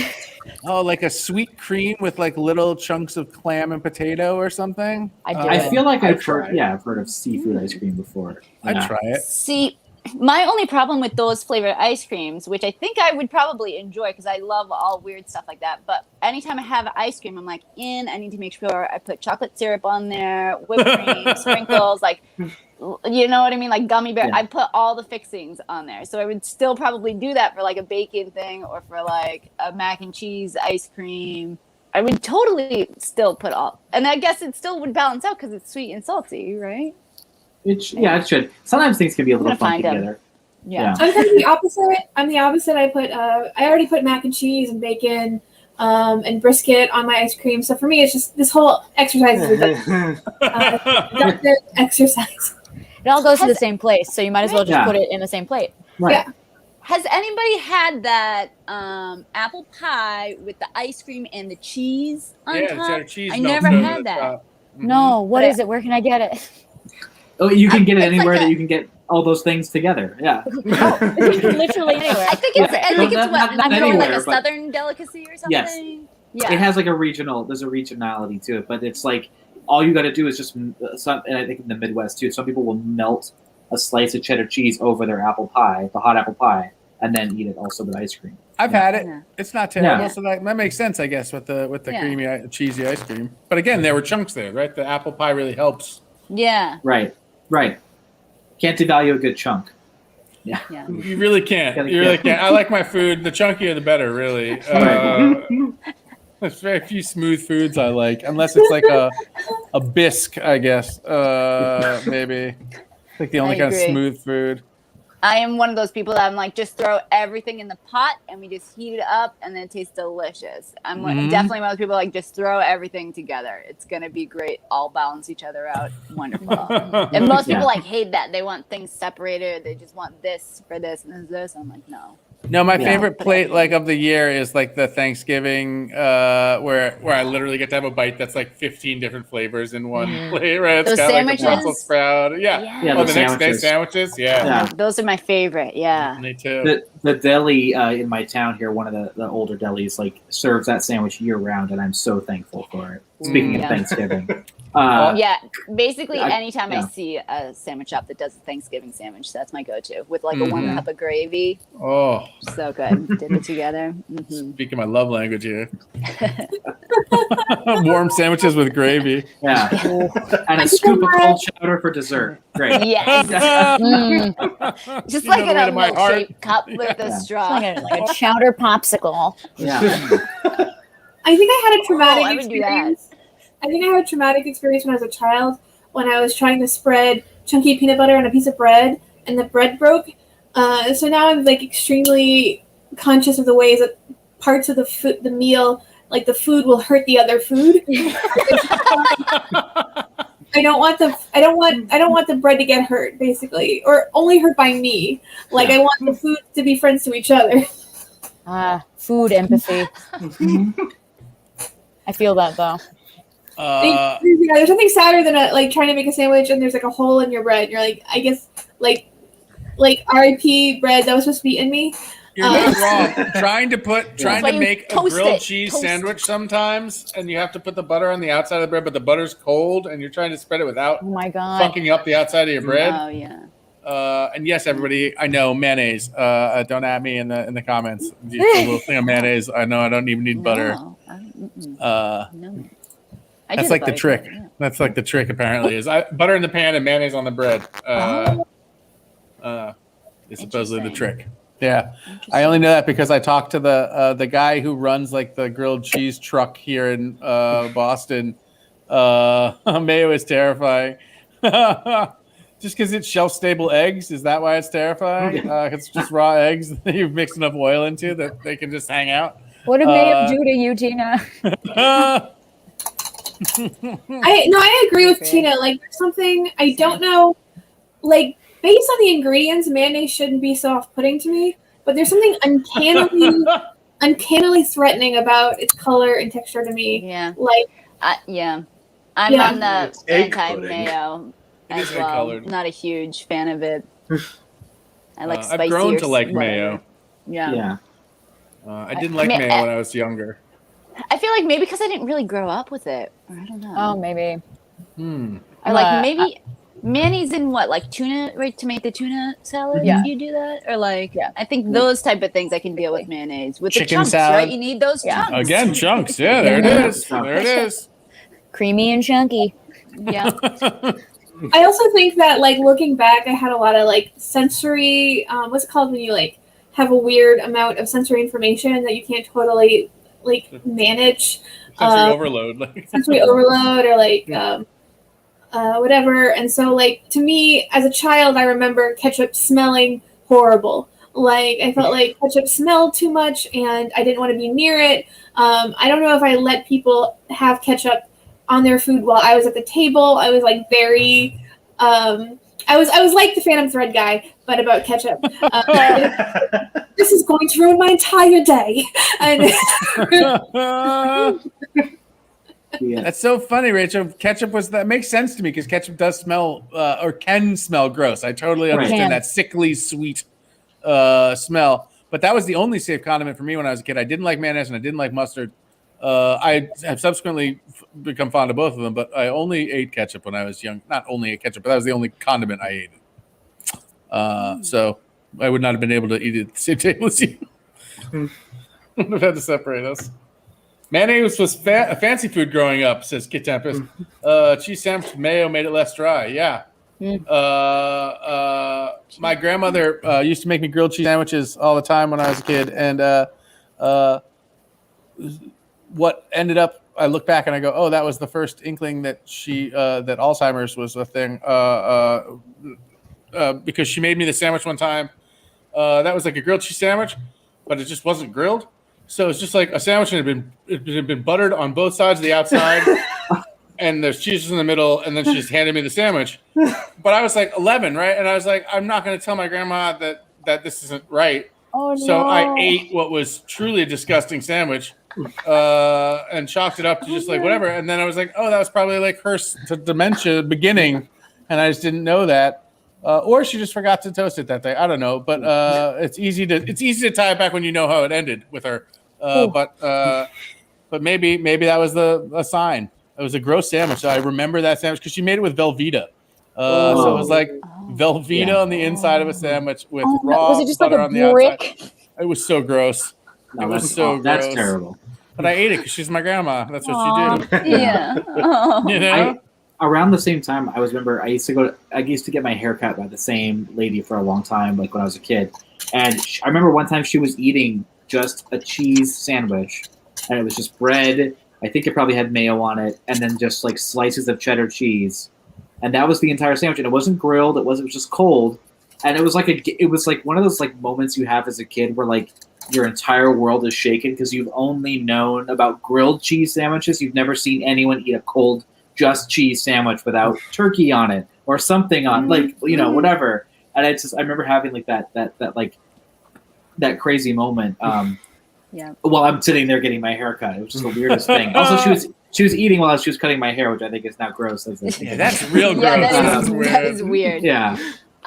Oh, like a sweet cream with like little chunks of clam and potato or something. I feel like I've heard of seafood ice cream before. Yeah. I'd try it. See, my only problem with those flavored ice creams, which I think I would probably enjoy because I love all weird stuff like that. But anytime I have ice cream, I'm like, I need to make sure I put chocolate syrup on there, whipped cream, sprinkles, like, you know what I mean? Like gummy bear. I put all the fixings on there. So I would still probably do that for like a bacon thing or for like a mac and cheese ice cream. I would totally still put all. And I guess it still would balance out because it's sweet and salty, right? It should. Sometimes things can be a little funky together. Yeah. I'm kind of the opposite. I'm the opposite. I already put mac and cheese and bacon and brisket on my ice cream. So for me, it's just this whole exercise is a exercise. It all goes to the same place, so you might as well just put it in the same plate. Right. Yeah. Has anybody had that apple pie with the ice cream and the cheese on top? Cheddar cheese. I never had that. No, what is it? Where can I get it? Oh, you can get it anywhere that you can get all those things together. Yeah. Literally anywhere. I think it's not going like anywhere, a southern delicacy or something. Yes. Yeah. It has like there's a regionality to it, but it's like all you got to do is just and I think in the Midwest too, some people will melt a slice of cheddar cheese over their apple pie, the hot apple pie, and then eat it also with ice cream. I've had it. Yeah. It's not terrible, Yeah. so that makes sense, I guess, with the creamy, cheesy ice cream. But again, there were chunks there, right? The apple pie really helps. Yeah. Right. Can't devalue a good chunk. Yeah. You really can't. You really can't. I like my food. The chunkier, the better, really. There's very few smooth foods I like, unless it's like a bisque, I guess. Maybe. Like the only kind of smooth food. I am one of those people that I'm like, just throw everything in the pot and we just heat it up and then it tastes delicious. I'm definitely one of those people like, just throw everything together. It's going to be great. All balance each other out. Wonderful. And most people like hate that. They want things separated. They just want this for this and this. I'm like, no. No, my favorite plate like of the year is like the Thanksgiving where I literally get to have a bite that's like 15 different flavors in one plate. Right? It's Those got sandwiches? like a Brussels sprout. Yeah. the The next day sandwiches. Yeah. Those are my favorite. Yeah. Me too. The deli in my town here, one of the older delis, like serves that sandwich year round, and I'm so thankful for it. Speaking of Thanksgiving, basically anytime I see a sandwich shop that does a Thanksgiving sandwich, that's my go-to with like a 1 cup of gravy. Oh, so good. Dip it together. Speaking my love language here. Warm sandwiches with gravy. Yeah, and a scoop of cold chowder for dessert. Great. Yes. Just like in a milkshake cup with a straw. Like a chowder popsicle. Yeah. I think I had a traumatic I would do that. experience. I think I had a traumatic experience when I was a child when I was trying to spread chunky peanut butter on a piece of bread and the bread broke. So now I'm like extremely conscious of the ways that parts of the meal, like the food, will hurt the other food. I don't want the bread to get hurt, basically, or only hurt by me. Like I want the food to be friends to each other. Food empathy. I feel that though. There's something sadder than like trying to make a sandwich and there's like a hole in your bread. You're like, I guess, like RIP bread that was supposed to be in me. You're not wrong. Trying to make a grilled cheese sandwich sometimes, and you have to put the butter on the outside of the bread, but the butter's cold, and you're trying to spread it without oh my God. fucking up the outside of your bread. Oh yeah. And yes, everybody, I know mayonnaise. Don't at me in the comments. Just a little thing of mayonnaise. I know I don't even need butter. No. No. I That's do like the butter, trick. yeah. That's like the trick. Apparently, is butter in the pan and mayonnaise on the bread. Is supposedly the Interesting. trick. Yeah, I only know that because I talked to the guy who runs like the grilled cheese truck here in Boston. Mayo is terrifying. Just because it's shelf-stable eggs, is that why it's terrifying? It's just raw eggs that you've mixed enough oil into that they can just hang out. What did Mayo do to you, Tina? I agree with Tina. Like, there's something I don't know. Like, based on the ingredients, mayonnaise shouldn't be so off-putting to me. But there's something uncannily threatening about its color and texture to me. Yeah. Like, I'm Yeah. on the It's egg anti-mayo It as is well. egg-colored. Not a huge fan of it. I like spicier. I've grown to like whatever. mayo. Yeah. Yeah. I didn't like Ma- mayo when I was younger. I feel like maybe because I didn't really grow up with it. Or I don't know. Oh, maybe. Or like maybe mayonnaise in what, like tuna, right? To make the tuna salad, Yeah. you do that, or like Yeah. I think those type of things I can deal with mayonnaise. With the Chicken chunks, salad. right? You need those Yeah. chunks. Again, chunks. Yeah, there it is. Yeah. There it is. Creamy and chunky. Yeah. I also think that, like, looking back, I had a lot of, like, sensory, what's it called when you, like, have a weird amount of sensory information that you can't totally, like, manage. Sensory overload. Sensory overload or, like, whatever. And so, like, to me, as a child, I remember ketchup smelling horrible. Like, I felt like ketchup smelled too much and I didn't want to be near it. I don't know if I let people have ketchup on their food while I was at the table. I was like very, I was like the Phantom Thread guy, but about ketchup. This is going to ruin my entire day. And Yeah. That's so funny, Rachel. Ketchup that makes sense to me because ketchup does smell or can smell gross. I totally understand that sickly sweet smell. But that was the only safe condiment for me when I was a kid. I didn't like mayonnaise and I didn't like mustard. I have subsequently become fond of both of them, but I only ate ketchup when I was young. Not only ate ketchup, but that was the only condiment I ate. So I would not have been able to eat it at the same table as you. Would have had to separate us. Mayonnaise was fancy food growing up, says Kit Tempest. Cheese sandwich with mayo made it less dry. Yeah. My grandmother used to make me grilled cheese sandwiches all the time when I was a kid, and what ended up, I look back and I go, oh, that was the first inkling that that Alzheimer's was a thing, because she made me the sandwich one time. That was like a grilled cheese sandwich, but it just wasn't grilled. So it's just like a sandwich and it had been buttered on both sides of the outside, and there's cheese in the middle, and then she just handed me the sandwich. But I was like 11, right? And I was like, I'm not going to tell my grandma that this isn't right. Oh, So no. I ate what was truly a disgusting sandwich and chalked it up to just like whatever. And then I was like, oh, that was probably like her dementia beginning, and I just didn't know that. Or she just forgot to toast it that day. I don't know, but it's easy to tie it back when you know how it ended with her. But maybe that was a sign. It was a gross sandwich. So I remember that sandwich because she made it with Velveeta. So it was like Velveeta on the inside of a sandwich with raw was it just like butter a on the brick? outside. It was so gross. No, It was that's so That's gross. terrible. But I ate it because she's my grandma. That's what she did. Yeah. Oh. You know? Around the same time, I used to get my hair cut by the same lady for a long time, like when I was a kid. And I remember one time she was eating just a cheese sandwich, and it was just bread. I think it probably had mayo on it, and then just like slices of cheddar cheese. And that was the entire sandwich. And it wasn't grilled. It was just cold. And it was like one of those like moments you have as a kid where like your entire world is shaken because you've only known about grilled cheese sandwiches. You've never seen anyone eat a cold just cheese sandwich without turkey on it or something on, like, you know, whatever. And I remember having like that crazy moment. Yeah. While I'm sitting there getting my hair cut. It was just the weirdest thing. Also, she was eating while she was cutting my hair, which I think is now gross. Yeah, that's real gross. Yeah, That's that is weird. Yeah.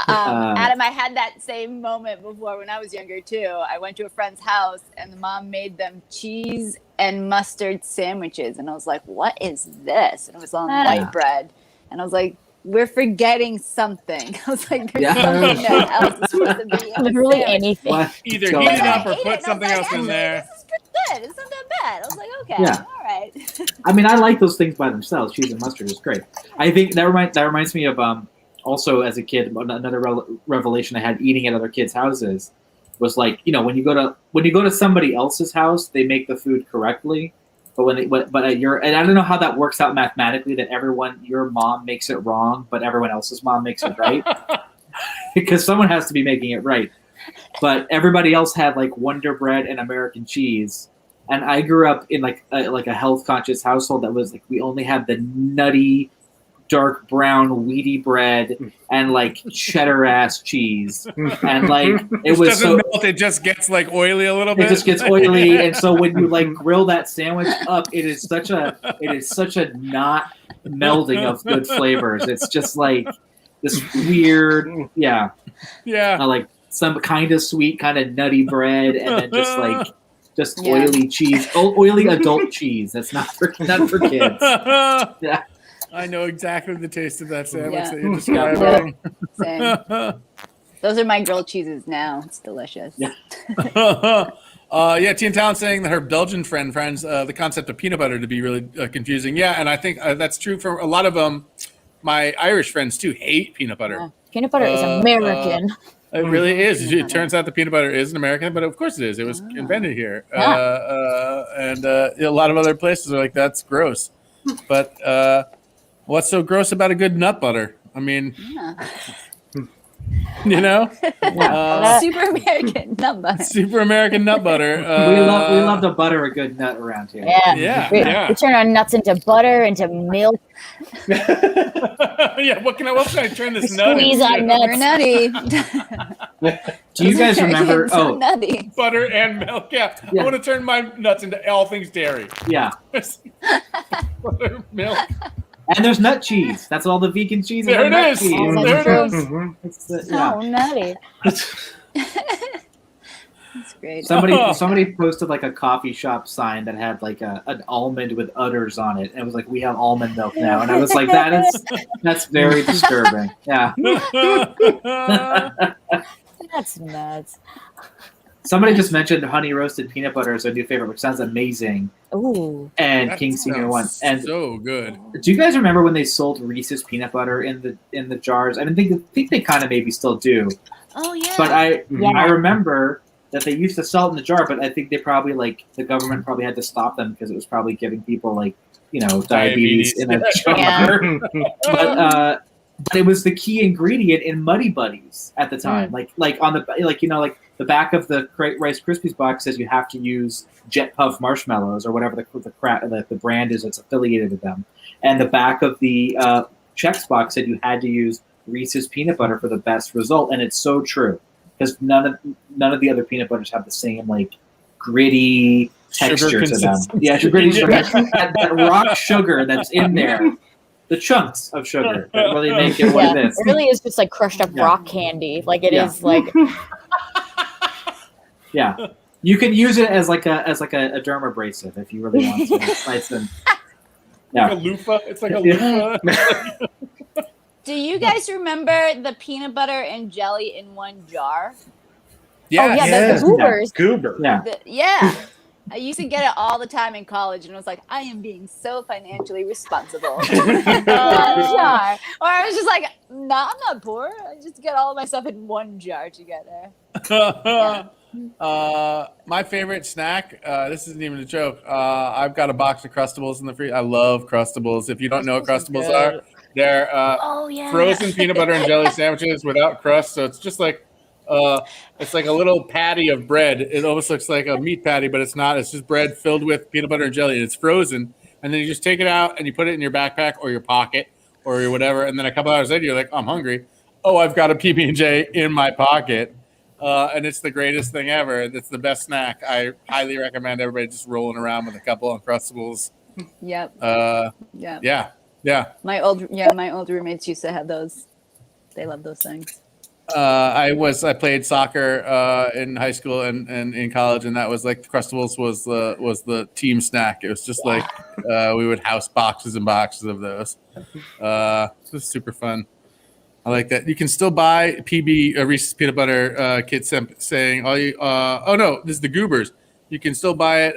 Adam, I had that same moment before when I was younger too. I went to a friend's house and the mom made them cheese and mustard sandwiches, and I was like, "What is this?" And it was on white bread, and I was like, we're forgetting something. I was like, there's Yeah. something that else is supposed to be in the Literally sandwich. anything. What? Either Go heat it ahead. up or I ate it, put and I something was else like, in actually, there. This is pretty good. It's not that bad. I was like, okay, Yeah. all right. I mean, I like those things by themselves. Cheese and mustard is great. I think that reminds me of also as a kid, another revelation I had eating at other kids' houses was like, when you go to somebody else's house, they make the food correctly, but and I don't know how that works out mathematically that your mom makes it wrong, but everyone else's mom makes it right because someone has to be making it right. But everybody else had like Wonder Bread and American cheese. And I grew up in like a health conscious household that was like we only had the nutty, dark brown weedy bread and like cheddar ass cheese, and like it was doesn't melt, it just gets like oily a little bit. It just gets oily, and so when you like grill that sandwich up, it is such a not melding of good flavors. It's just like this weird, like some kind of sweet, kind of nutty bread, and then just oily cheese, oily adult cheese. That's not for kids. Yeah. I know exactly the taste of that sandwich Yeah. that you're describing. Same. Those are my grilled cheeses now. It's delicious. Yeah. Teen Talent saying that her Belgian friend finds the concept of peanut butter to be really confusing. Yeah, and I think that's true for a lot of my Irish friends too. Hate peanut butter. Yeah. Peanut butter is American. It really is. It turns out the peanut butter is an American, but of course it is. It was invented here, and a lot of other places are like that's gross. But what's so gross about a good nut butter? I mean, Super American nut butter. Super American nut butter. We love to butter a good nut around here. We turn our nuts into butter, into milk. What can I turn this nut Squeeze into? on nuts. We're nutty. Do you guys remember? So nutty. Butter and milk. Yeah. I want to turn my nuts into all things dairy. Yeah. Butter, milk. And there's nut cheese. That's all the vegan cheese. There it nut is. cheese. There it is. It's, So nutty. That's great. Somebody posted like a coffee shop sign that had like an almond with udders on it, and it was like, "We have almond milk now," and I was like, that's very disturbing. Yeah. That's nuts. Somebody just mentioned honey roasted peanut butter as their new favorite, which sounds amazing. Ooh. And That King Senior one. And so good. do you guys remember when they sold Reese's peanut butter in the jars? I think they kind of maybe still do. Oh yeah. But I remember that they used to sell it in the jar, but I think they probably the government probably had to stop them because it was probably giving people diabetes in a jar. Yeah. But it was the key ingredient in Muddy Buddies at the time. Like on the the back of the Rice Krispies box says you have to use Jet Puff marshmallows or whatever the brand is that's affiliated with them, and the back of the Chex box said you had to use Reese's peanut butter for the best result, and it's so true because none of the other peanut butters have the same gritty texture to them. Yeah, gritty sugar. that rock sugar that's in there. The chunks of sugar that really make it what it is. It really is just like crushed up rock candy. Like it is like. Yeah, you can use it as like a dermabrasive if you really want to. Like a loofah. It's like a loofah. Do you guys remember the peanut butter and jelly in one jar? The Goobers. Goober. Yeah. I used to get it all the time in college, and I was like, I am being so financially responsible. Or I was just like, nah, I'm not poor. I just get all of my stuff in one jar together. My favorite snack, this isn't even a joke. I've got a box of Crustables in the freezer. I love Crustables. If you don't know what Crustables are, they're frozen peanut butter and jelly sandwiches without crust. So it's just like it's like a little patty of bread. It almost looks like a meat patty, but it's not. It's just bread filled with peanut butter and jelly, and it's frozen. And then you just take it out and you put it in your backpack or your pocket or your whatever. And then a couple hours later, you're like, I'm hungry. Oh, I've got a PB&J in my pocket. And it's the greatest thing ever. It's the best snack. I highly recommend everybody just rolling around with a couple of Uncrustables. Yep. Yeah. My old roommates used to have those. They love those things. I played soccer in high school and in college, and that was like the Crustables was the team snack. It was just like we would house boxes and boxes of those. It was super fun. I like that. You can still buy PB Reese's peanut butter kit saying all you. Oh no, this is the Goobers. You can still buy it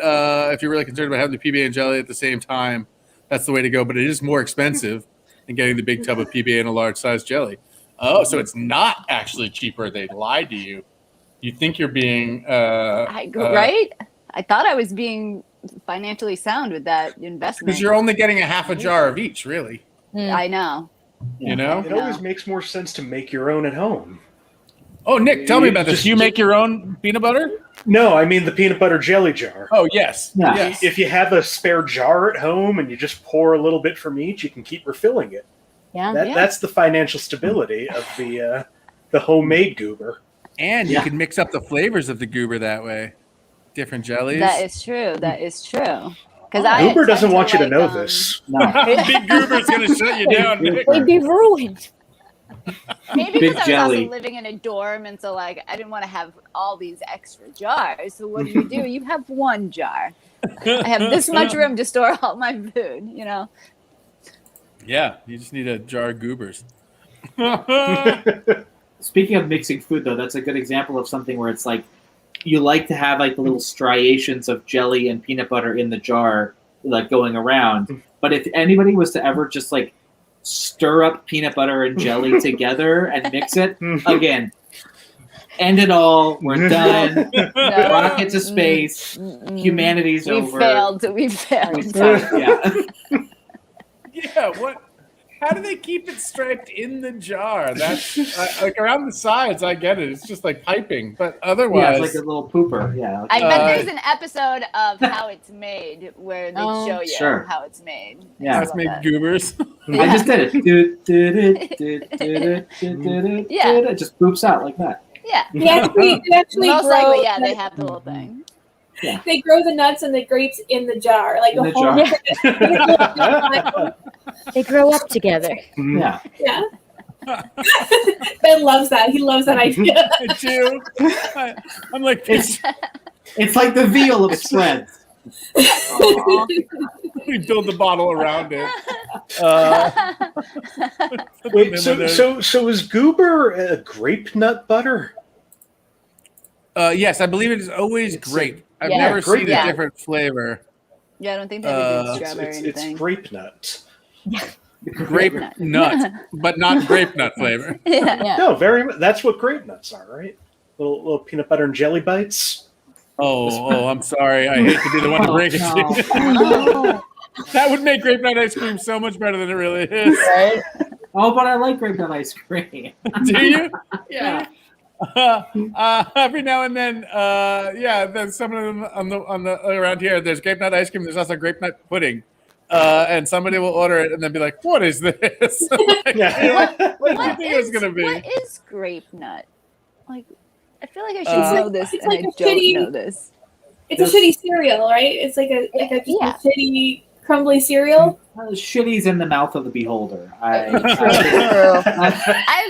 if you're really concerned about having the PB and jelly at the same time. That's the way to go, but it is more expensive than getting the big tub of PB and a large size jelly. Oh, so it's not actually cheaper. They lied to you. You think you're being right? I thought I was being financially sound with that investment. Because you're only getting a half a jar of each, really. I know. You know? It always makes more sense to make your own at home. Oh, Nick, tell me about this. Do you make your own peanut butter? No, I mean the peanut butter jelly jar. Oh, yes. Yeah. Yes. If you have a spare jar at home and you just pour a little bit from each, you can keep refilling it. Yeah. That's the financial stability of the homemade goober. And you can mix up the flavors of the goober that way. Different jellies. That is true. That is true. Because Goober doesn't want you to know this. No. Big Goober's going to shut you down, Nick. They'd be ruined. Maybe Big because I was jelly. also living in a dorm, and so like I didn't want to have all these extra jars. So what do? You have one jar. I have this much room to store all my food. You know. Yeah, you just need a jar of goobers. Speaking of mixing food, though, that's a good example of something where it's like you like to have like the little striations of jelly and peanut butter in the jar, like going around. But if anybody was to ever just like stir up peanut butter and jelly together and mix it again, end it all. We're done. Rocket to space. Humanity's over. We failed. Yeah. Yeah, what? How do they keep it striped in the jar? That's like around the sides. I get it. It's just like piping, but Yeah, otherwise, it's like a little pooper. Yeah. I bet there's an episode of How It's Made where they show you Sure. how it's made. Yeah. let's make goobers. I just did it. Yeah. It just poops out like that. Yeah. They actually Most grow, likely, yeah, they have the whole thing. They grow the nuts and the grapes in the jar, like In the the whole. jar. They grow up together. Yeah. Yeah. Ben loves that. He loves that idea. I do. I'm like, It's like the veal of spreads. we build the bottle around it. Wait, so is goober grape nut butter? Yes, I believe it is always grape. I've Yeah, never grape seen a nut. different flavor. Yeah, I don't think they ever did It's, strawberry or it's anything. grape nut. Grape nut, but not grape nut flavor. Yeah. No, that's what grape nuts are, right? Little peanut butter and jelly bites. Oh, I'm sorry. I hate to be the one to break it to you. Oh. That would make grape nut ice cream so much better than it really is. Right? Oh, but I like grape nut ice cream. Do you? Yeah. Every now and then, then some of them on the around here. There's grape nut ice cream. There's also grape nut pudding, and somebody will order it and then be like, "What is this? Like, Yeah. what do you think it was gonna be?" What is grape nut? Like, I feel like I should know this, it's and like I a don't shitty- know this. It's a shitty cereal, right? It's like a shitty crumbly cereal. Shitty's in the mouth of the beholder. I I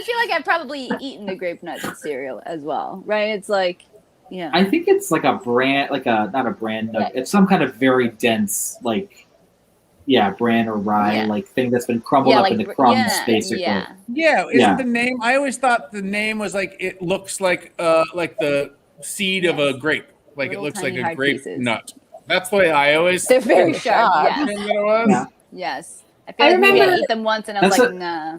feel like I've probably eaten the grape nut cereal as well, right? It's like, yeah. I think it's like a brand, not a brand nut. It's some kind of very dense, bran or rye, thing that's been crumbled up into crumbs, basically. Yeah. Isn't the name? I always thought the name was like it looks like the seed of a grape, like Little it looks tiny like a hard grape pieces. nut. That's the way I always. They're very sharp. God. Yes. think that it was. Yeah. Yes. I feel like maybe I eat them once and I was That's like, nah.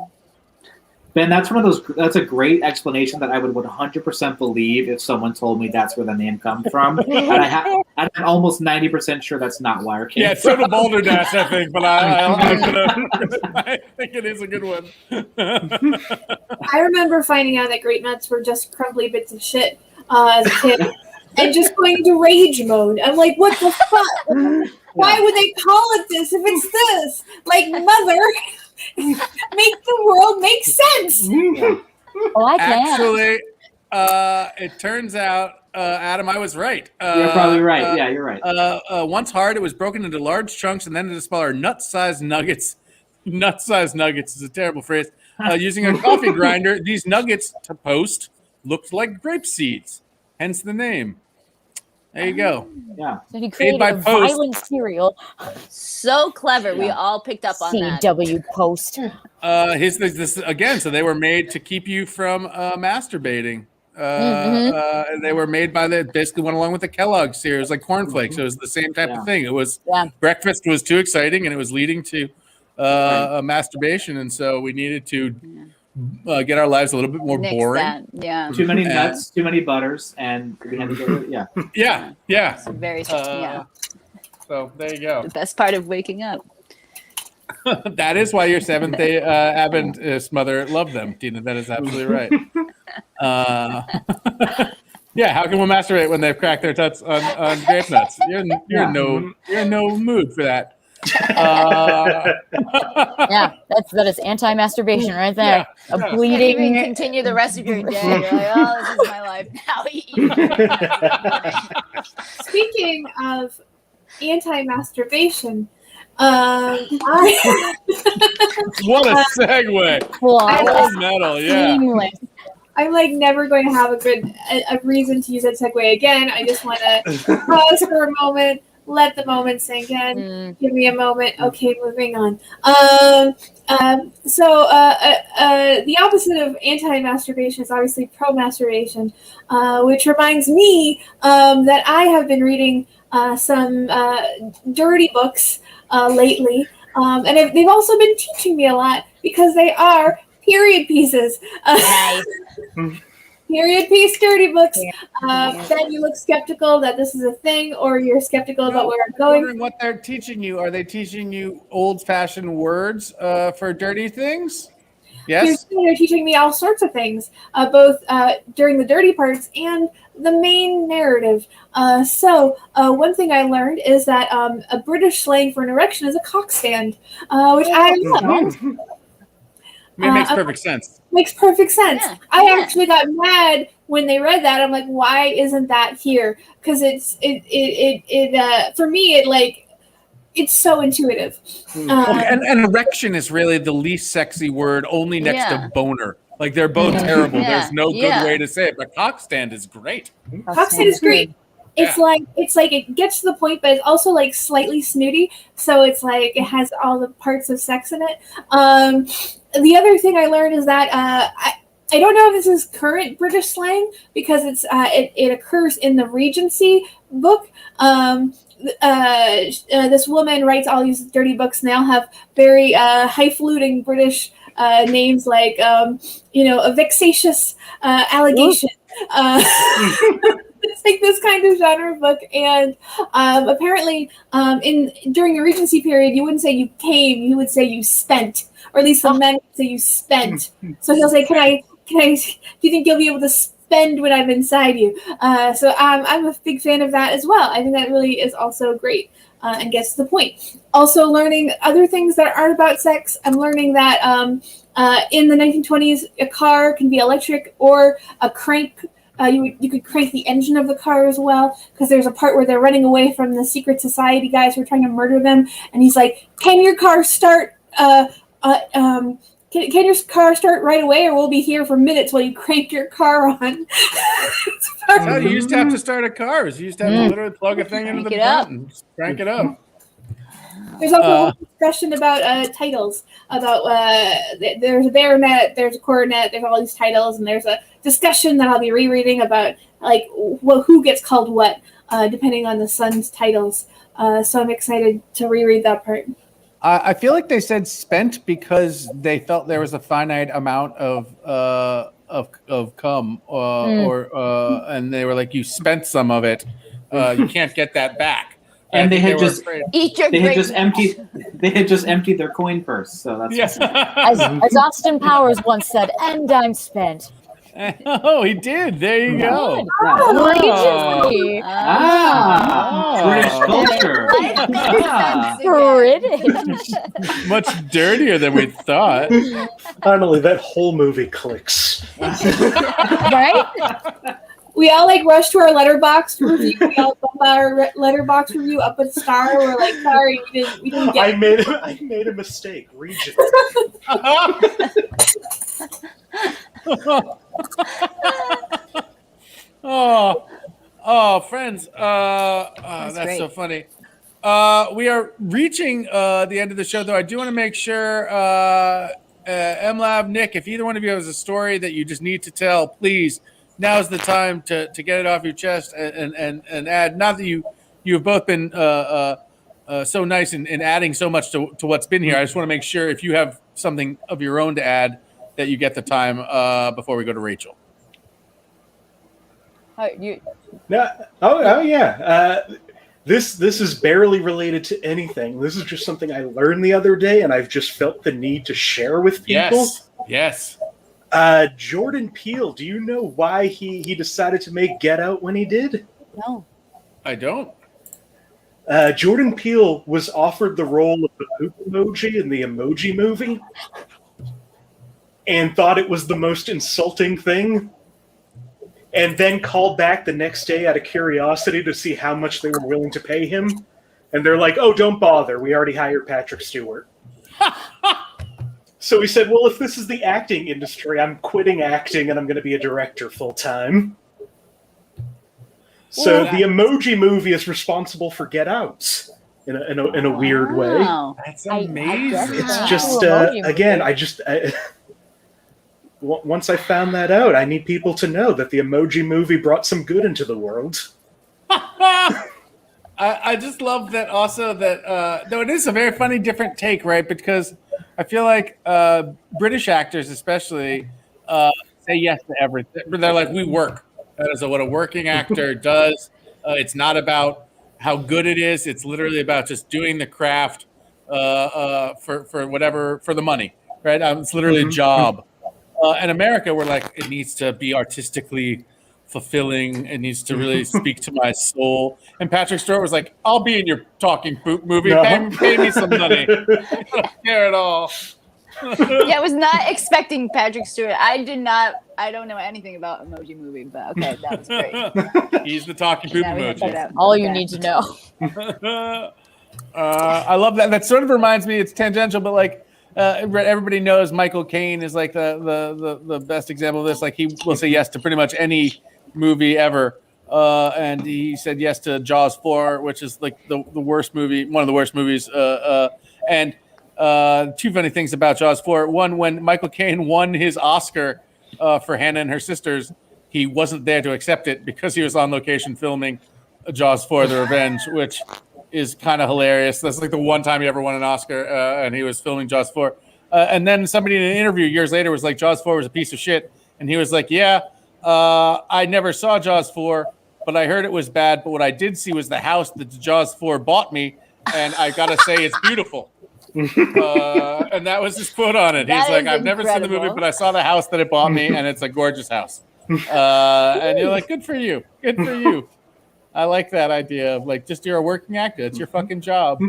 Ben, that's one of those. That's a great explanation that I would 100% believe if someone told me that's where the name comes from. And I'm almost 90% sure that's not why it came Yeah, from. so the Balderdash, I think, but I think it is a good one. I remember finding out that grape nuts were just crumbly bits of shit as a kid, and just going into rage mode. I'm like, what the fuck? Why would they call it this if it's this? Like, mother, make the world make sense. Oh, I can. Actually, it turns out, Adam, I was right. You're probably right. Yeah, you're right. Once hard, it was broken into large chunks and then into smaller nut-sized nuggets. Nut-sized nuggets is a terrible phrase. using a coffee grinder. These nuggets to post looked like grape seeds, hence the name. There you go. Yeah. So he created by a Post. violent cereal. So clever. We all picked up on that. CW Post. This again. So they were made to keep you from masturbating. They were made by basically went along with the Kellogg series, like cornflakes. It was the same type of thing. It was breakfast was too exciting, and it was leading to masturbation, and so we needed to get our lives a little bit more boring. That. Yeah. Too many nuts, too many butters, and we had to go with Yeah. It's very So there you go. the best part of waking up. That is why your Seventh-day Adventist mother loved them, Tina. That is absolutely right. Yeah, how can we masturbate when they've cracked their tuts on grape nuts? You're in no mood for that. Yeah, that is anti-masturbation right there. Yeah, A You bleeding. can continue the rest of your day. You're like, oh, this is my life now. Speaking of anti-masturbation, What a segue. Gold medal, yeah. Seamless. I'm like never going to have a reason to use that segue again. I just want to pause for a moment, let the moment sink in. Give me a moment. Okay, moving on. The opposite of anti-masturbation is obviously pro-masturbation, which reminds me that I have been reading some dirty books lately, and they've also been teaching me a lot because they are period pieces. Nice. Period piece dirty books. Then you look skeptical that this is a thing, or you're skeptical about where I'm going. Wondering what they're teaching you. Are they teaching you old-fashioned words for dirty things? Yes. They're teaching me all sorts of things, both during the dirty parts and the main narrative. So one thing I learned is that a British slang for an erection is a cock stand, which I love. It makes perfect sense. Makes perfect sense. Yeah, I actually got mad when they read that. I'm like, why isn't that here? Because for me, it's so intuitive. And erection is really the least sexy word, only next to boner. Like they're both terrible. Yeah. There's no good way to say it, but cock stand is great. Cock stand is great. It's like it gets to the point, but it's also like slightly snooty. So it's like it has all the parts of sex in it. The other thing I learned is that I don't know if this is current British slang because it occurs in the Regency book. This woman writes all these dirty books, and they all have very highfalutin British names like a vexatious allegation. It's like this kind of genre book, and apparently during the Regency period, you wouldn't say you came, you would say you spent, or at least the men would say you spent. So he'll say, "Can I? Do you think you'll be able to spend when I'm inside you?" So I'm a big fan of that as well. I think that really is also great and gets to the point. Also, learning other things that aren't about sex. I'm learning that in the 1920s, a car can be electric or a crank. You could crank the engine of the car as well, because there's a part where they're running away from the secret society guys who are trying to murder them, and he's like, "Can your car start? Can your car start right away, or we'll be here for minutes while you crank your car on?" No, you used to have to start a car. You used to have to literally plug a thing into the button and just crank it up. There's also a whole discussion about titles. About there's a baronet, there's a coronet, there's all these titles, and there's a discussion that I'll be rereading about who gets called what, depending on the son's titles. So I'm excited to reread that part. I feel like they said spent because they felt there was a finite amount of cum, and they were like, you spent some of it, you can't get that back. And they had just emptied their coin purse. So that's as Austin Powers once said, "And I'm spent." Oh, he did. There you go. British culture. British. Much dirtier than we thought. Finally, that whole movie clicks. Right? we all like rush to our letterbox review. We all bump our letterbox review up a star. We're like, sorry, we didn't get. I made a mistake. Read it. Oh, friends. That's great. so funny. We are reaching the end of the show, though. I do want to make sure, MLab, Nick, if either one of you has a story that you just need to tell, please, now's the time to get it off your chest and add. Not that you've both been so nice in adding so much to what's been here. I just want to make sure if you have something of your own to add that you get the time before we go to Rachel. Yeah. This is barely related to anything. This is just something I learned the other day, and I've just felt the need to share with people. Yes. Jordan Peele, do you know why he decided to make Get Out when he did? No. I don't. Jordan Peele was offered the role of the poop emoji in the Emoji Movie and thought it was the most insulting thing, and then called back the next day out of curiosity to see how much they were willing to pay him. And they're like, oh, don't bother. We already hired Patrick Stewart. So he said, well, if this is the acting industry, I'm quitting acting and I'm going to be a director full time. So the Emoji Movie is responsible for Get Out in a weird way. That's amazing. It's just, again, once I found that out, I need people to know that the Emoji Movie brought some good into the world. I just love that also that, though it is a very funny, different take, right? Because I feel like British actors especially say yes to everything. They're like, we work. That is what a working actor does. It's not about how good it is. It's literally about just doing the craft for whatever, for the money, right? It's literally a job. In America, we're like, it needs to be artistically fulfilling. It needs to really speak to my soul. And Patrick Stewart was like, I'll be in your talking poop movie. No. Pay me some money. I don't care at all. Yeah, I was not expecting Patrick Stewart. I don't know anything about Emoji Movie, but okay, that was great. He's the talking poop Now we have emoji. that out. All you Okay. need to know. I love that. That sort of reminds me, it's tangential, but like everybody knows Michael Caine is like the best example of this. Like he will say yes to pretty much any movie ever. And he said yes to Jaws 4, which is like the worst movie, one of the worst movies. And two funny things about Jaws 4. One, when Michael Caine won his Oscar for Hannah and Her Sisters, he wasn't there to accept it because he was on location filming Jaws 4: The Revenge, which is kind of hilarious. That's like the one time he ever won an Oscar, and he was filming Jaws 4. And then somebody in an interview years later was like, Jaws 4 was a piece of shit. And he was like, yeah, I never saw Jaws 4, but I heard it was bad. But what I did see was the house that Jaws 4 bought me, and I got to say it's beautiful. And that was his quote on it. He's like, I've never seen the movie, but I saw the house that it bought me, and it's a gorgeous house. And you're like, good for you. Good for you. I like that idea of like, just you're a working actor. It's your fucking job.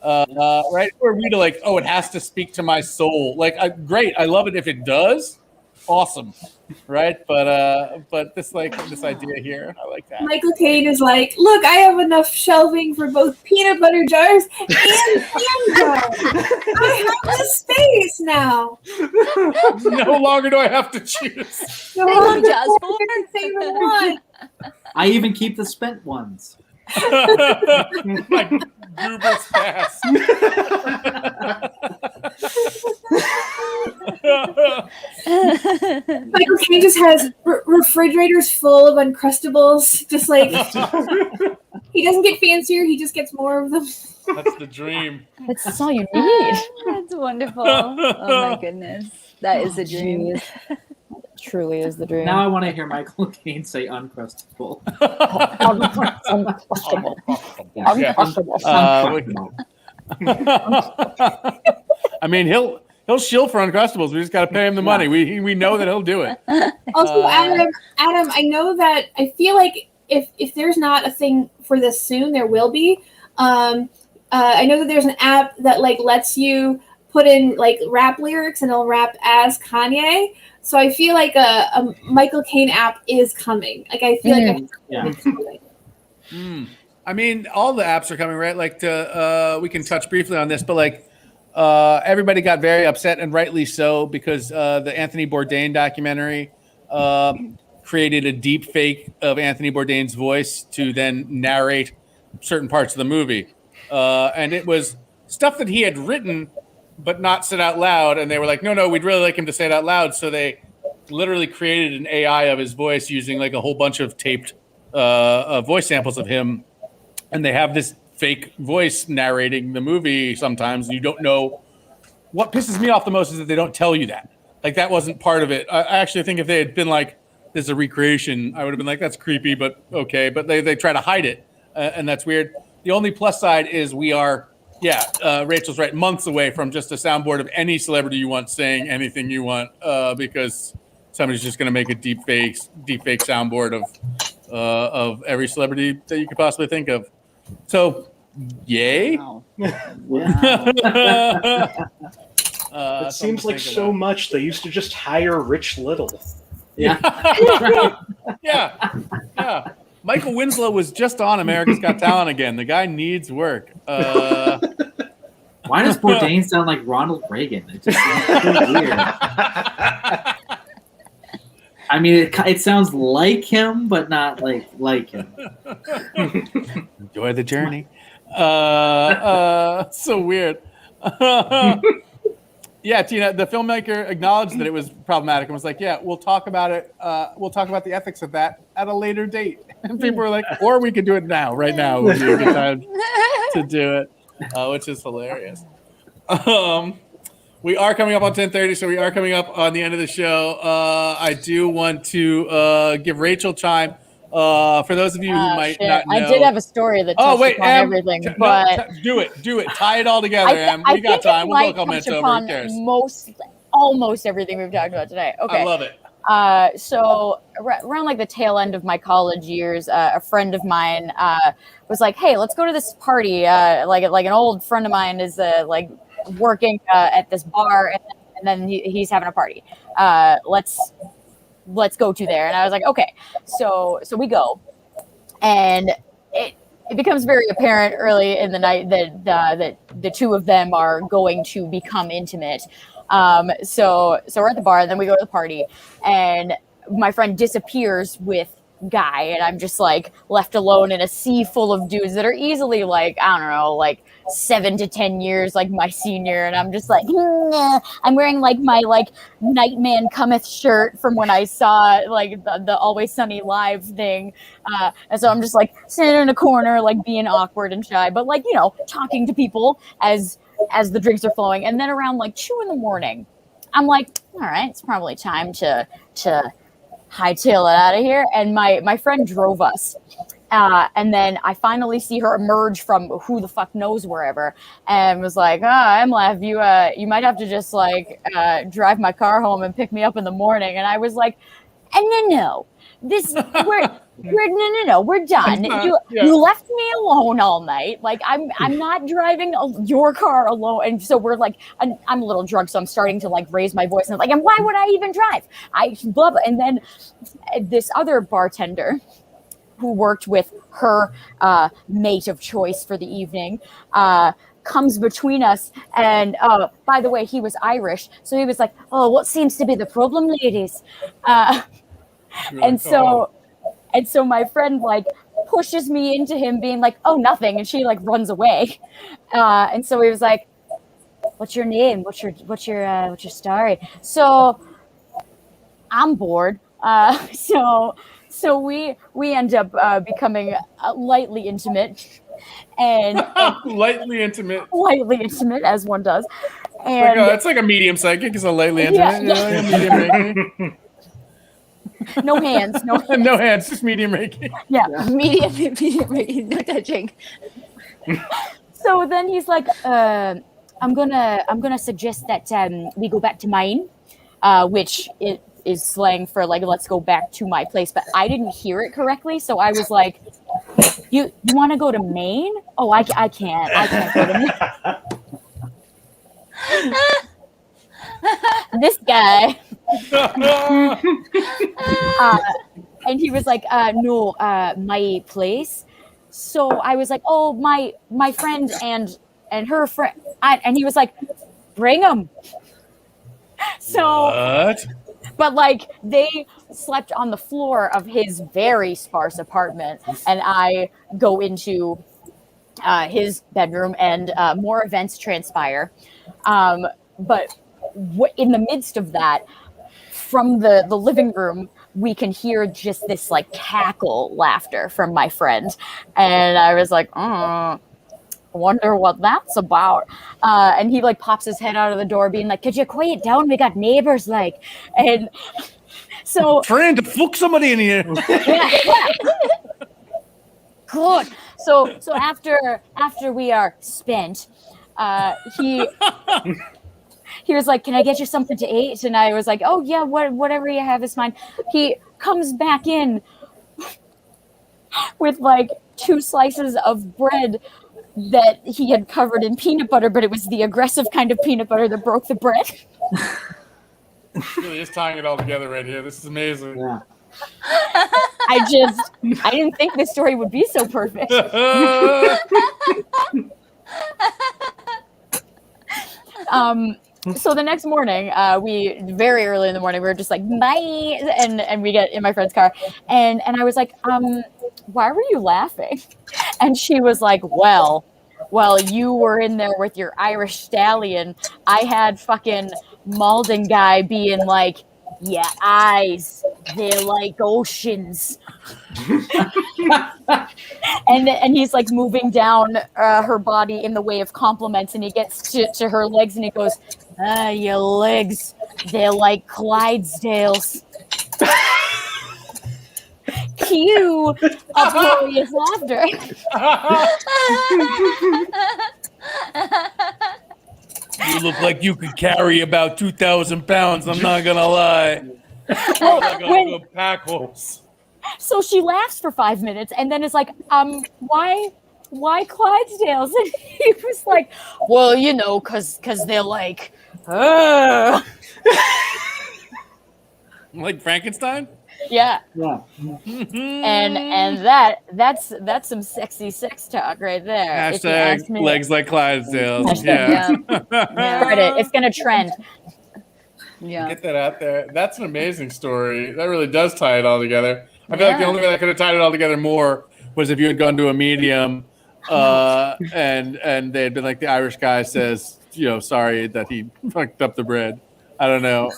Right? Or we to like, oh, it has to speak to my soul. Like, great. I love it if it does. Awesome. Right? But this idea here, I like that. Michael Caine is like, look, I have enough shelving for both peanut butter jars and ham jars. I have the space now. No longer do I have to choose. No Thank you, longer Jaws do I have to say the one. I even keep the spent ones. Like Goober Spass. Michael Caine just has refrigerators full of Uncrustables. Just like he doesn't get fancier, he just gets more of them. That's the dream. That's all you need. That's wonderful. Oh my goodness. That is a dream. Truly is the dream. Now I want to hear Michael Caine say uncrustable. Uncrustable. I mean, he'll shill for Uncrustables. We just got to pay him the money. We know that he'll do it. Also, Adam, I know that I feel like if there's not a thing for this soon, there will be. I know that there's an app that like lets you put in like rap lyrics and it'll rap as Kanye. So I feel like a Michael Caine app is coming. Like I feel like it's coming. I mean, all the apps are coming, right? Like we can touch briefly on this, but like everybody got very upset, and rightly so, because the Anthony Bourdain documentary created a deep fake of Anthony Bourdain's voice to then narrate certain parts of the movie. And it was stuff that he had written but not said out loud. And they were like, no, we'd really like him to say it out loud. So they literally created an AI of his voice using like a whole bunch of taped voice samples of him. And they have this fake voice narrating the movie sometimes. And you don't know. What pisses me off the most is that they don't tell you that. Like, that wasn't part of it. I actually think if they had been like, this is a recreation, I would have been like, that's creepy, but okay. But they try to hide it. And that's weird. The only plus side is we are, Rachel's right, months away from just a soundboard of any celebrity you want saying anything you want, because somebody's just going to make a deep fake soundboard of every celebrity that you could possibly think of. So, yay! Wow. It seems like so much. They used to just hire Rich Little. Yeah. Yeah. Michael Winslow was just on America's Got Talent again. The guy needs work. Why does Bourdain sound like Ronald Reagan? It just sounds so weird. I mean, it sounds like him, but not like him. Enjoy the journey. So weird. Yeah, Tina, the filmmaker acknowledged that it was problematic and was like, yeah, we'll talk about it. We'll talk about the ethics of that at a later date. And people were like, or we could do it now. Right now would be a good time to do it, which is hilarious. We are coming up on 10:30, so we are coming up on the end of the show. I do want to give Rachel time. For those of you who might not know, I did have a story that touched upon everything, but do it. Tie it all together, Em. We got time. We'll go a couple minutes over. Who cares? Almost everything we've talked about today. Okay, I love it. So around like the tail end of my college years, a friend of mine was like, "Hey, let's go to this party." Like an old friend of mine is like working at this bar, and then he's having a party. Let's go to there. And I was like, okay. So we go, and it becomes very apparent early in the night that the two of them are going to become intimate. So we're at the bar, and then we go to the party, and my friend disappears with Guy, and I'm just like left alone in a sea full of dudes that are easily like, I don't know, like 7 to 10 years like my senior, and I'm just like, nah. I'm wearing like my like Nightman Cometh shirt from when I saw like the Always Sunny live thing, and so I'm just like sitting in a corner like being awkward and shy, but like, you know, talking to people as the drinks are flowing. And then around like 2 a.m, I'm like, all right, it's probably time to hightail it out of here. And my friend drove us. And then I finally see her emerge from who the fuck knows wherever, and was like, Emlav, you might have to just like drive my car home and pick me up in the morning. And I was like, no, we're done. You left me alone all night. Like I'm not driving your car alone. And so we're like, I'm a little drunk, so I'm starting to like raise my voice and like, and why would I even drive? Blah, blah. And then this other bartender who worked with her mate of choice for the evening comes between us. And by the way, he was Irish, so he was like, oh, what seems to be the problem, ladies? And so my friend like pushes me into him being like, oh, nothing. And she like runs away. And so he was like, what's your name? What's your story? So I'm bored. So we end up becoming lightly intimate, and lightly intimate as one does. And it's like a medium psychic is a lightly intimate. Yeah. Medium no hands, no hands, just medium reiki. Yeah. Medium reiki, no touching. So then he's like, I'm gonna suggest that we go back to mine, which it is slang for like, let's go back to my place. But I didn't hear it correctly, so I was like, you want to go to Maine? Oh, I can't go to Maine. This guy And he was like, no, my place. So I was like, oh, my friend and her friend. And he was like, bring them. So, What? but like they slept on the floor of his very sparse apartment, and I go into his bedroom, and more events transpire. But in the midst of that, from the living room, we can hear just this like cackle laughter from my friend. And I was like, wonder what that's about. And he like pops his head out of the door being like, could you quiet down? We got neighbors like. And so trying to fuck somebody in here. yeah. Good. So after we are spent, he was like, can I get you something to eat? And I was like, oh yeah, whatever you have is fine. He comes back in with like 2 slices of bread that he had covered in peanut butter, but it was the aggressive kind of peanut butter that broke the bread. Really just tying it all together right here. This is amazing. Yeah. I didn't think this story would be so perfect. So the next morning, we very early in the morning, we were just like, bye, and we get in my friend's car, and I was like, why were you laughing? And she was like, well, you were in there with your Irish stallion. I had fucking Malden guy being like, yeah, eyes, they're like oceans. and he's like moving down her body in the way of compliments, and he gets to her legs and he goes, your legs, they're like Clydesdales. Cue uproarious laughter. You look like you could carry about 2,000 pounds. I'm not gonna lie. Well, Like a pack horse. So she laughs for 5 minutes and then is like, why Clydesdales? And he was like, well, you know, cause they're like, like Frankenstein? yeah. Yeah. And that's some sexy sex talk right there. if you ask Hashtag me. legs like Clydesdales. Hashtag, Yeah. Spread it. It's gonna trend. Yeah. Get that out there. That's an amazing story. That really does tie it all together. I feel like the only way that could have tied it all together more was if you had gone to a medium and they'd been like, the Irish guy says, sorry that he fucked up the bread. I don't know.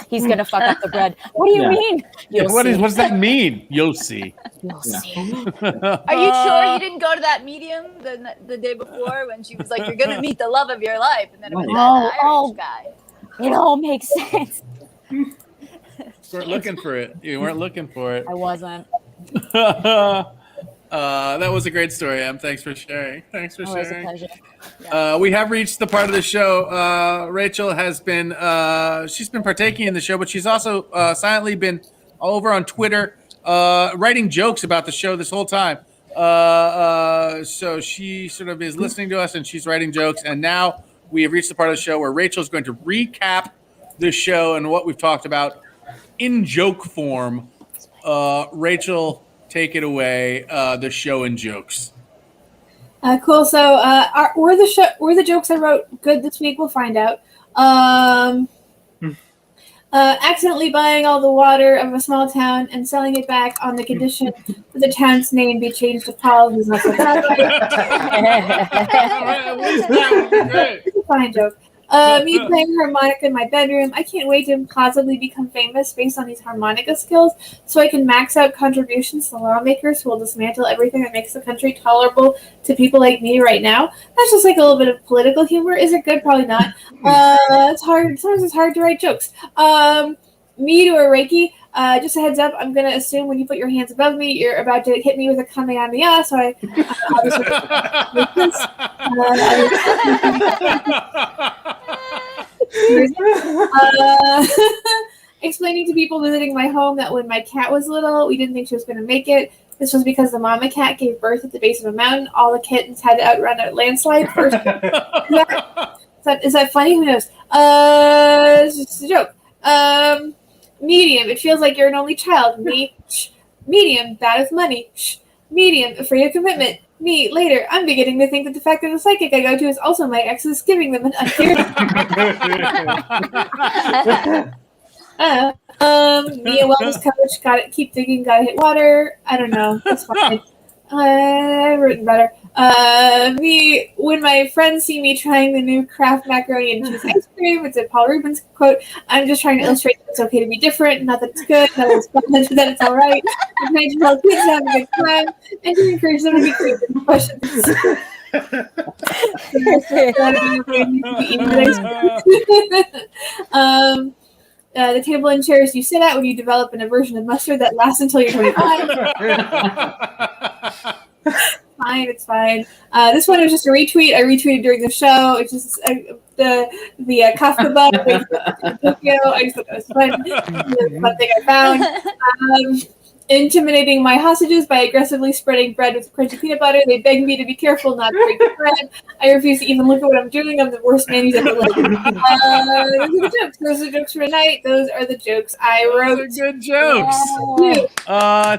He's gonna fuck up the bread. What do you mean? What does that mean? You'll see. You'll see. Are you sure you didn't go to that medium the day before when she was like, you're gonna meet the love of your life, and then it was that Irish guy? It all makes sense. You weren't looking for it. You weren't looking for it. I wasn't. That was a great story, Em. Thanks for sharing. Always a pleasure. We have reached the part of the show. Rachel has been she's been partaking in the show, but she's also silently been over on Twitter writing jokes about the show this whole time. So she sort of is listening to us and she's writing jokes. And now we have reached the part of the show where Rachel is going to recap the show and what we've talked about in joke form. Rachel, take it away. The show in jokes. Cool. So, were the jokes I wrote good this week? We'll find out. Accidentally buying all the water of a small town and selling it back on the condition that the town's name be changed to Paul, who's not so bad. It's a fine joke. Me playing harmonica in my bedroom. I can't wait to possibly become famous based on these harmonica skills so I can max out contributions to lawmakers who will dismantle everything that makes the country tolerable to people like me right now. That's just like a little bit of political humor. Is it good? Probably not. It's hard. Sometimes it's hard to write jokes. Me to a Reiki. Just a heads up, I'm going to assume when you put your hands above me, you're about to hit me with a Kamehameha, so I explaining to people visiting my home that when my cat was little, we didn't think she was going to make it. This was because the mama cat gave birth at the base of a mountain. All the kittens had to outrun a landslide first. Is that funny? Who knows? It's just a joke. Medium, it feels like you're an only child. Me. Medium, bad with money. Medium, afraid of commitment. Me, later, I'm beginning to think that the fact that the psychic I go to is also my ex is giving them an unfair. Me, a wellness coach, gotta keep digging, gotta hit water. I don't know, it's fine. I've written better. Me, when my friends see me trying the new Kraft macaroni and cheese ice cream, it's a Paul Rubens quote. I'm just trying to illustrate that it's okay to be different, not that it's good, not that it's fun, that it's all right. I'm trying to tell kids to have a good time and to encourage them to be curious and questions. The table and chairs you sit at when you develop an aversion to mustard that lasts until you're 25. Fine, it's fine. This one is just a retweet. I retweeted during the show. It's just the Kafka bug in Tokyo. I just thought that was fun. It's one thing I found. Intimidating my hostages by aggressively spreading bread with crunchy peanut butter. They beg me to be careful not to break the bread. I refuse to even look at what I'm doing. I'm the worst man who's ever lived. Those are the jokes. Those are the jokes for tonight. Those are the jokes I wrote. Those are good jokes.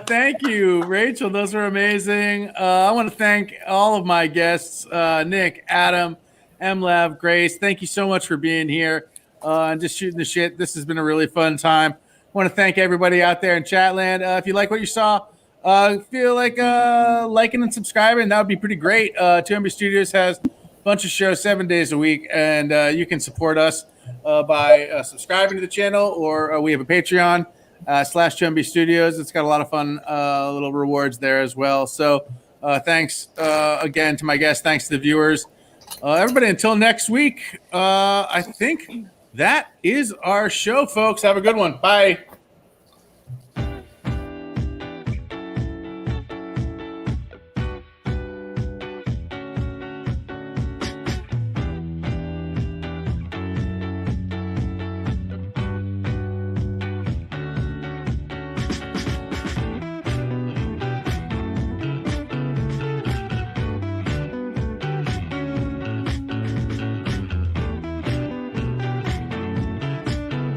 Thank you, Rachel. Those are amazing. I want to thank all of my guests, Nick, Adam, MLav, Grace. Thank you so much for being here and just shooting the shit. This has been a really fun time. I want to thank everybody out there in Chatland. If you like what you saw, feel like liking and subscribing. That would be pretty great. 2MB Studios has a bunch of shows 7 days a week, and you can support us by subscribing to the channel, or we have a Patreon /2MB Studios. It's got a lot of fun little rewards there as well. So thanks again to my guests. Thanks to the viewers. Everybody, until next week, I think that is our show, folks. Have a good one. Bye.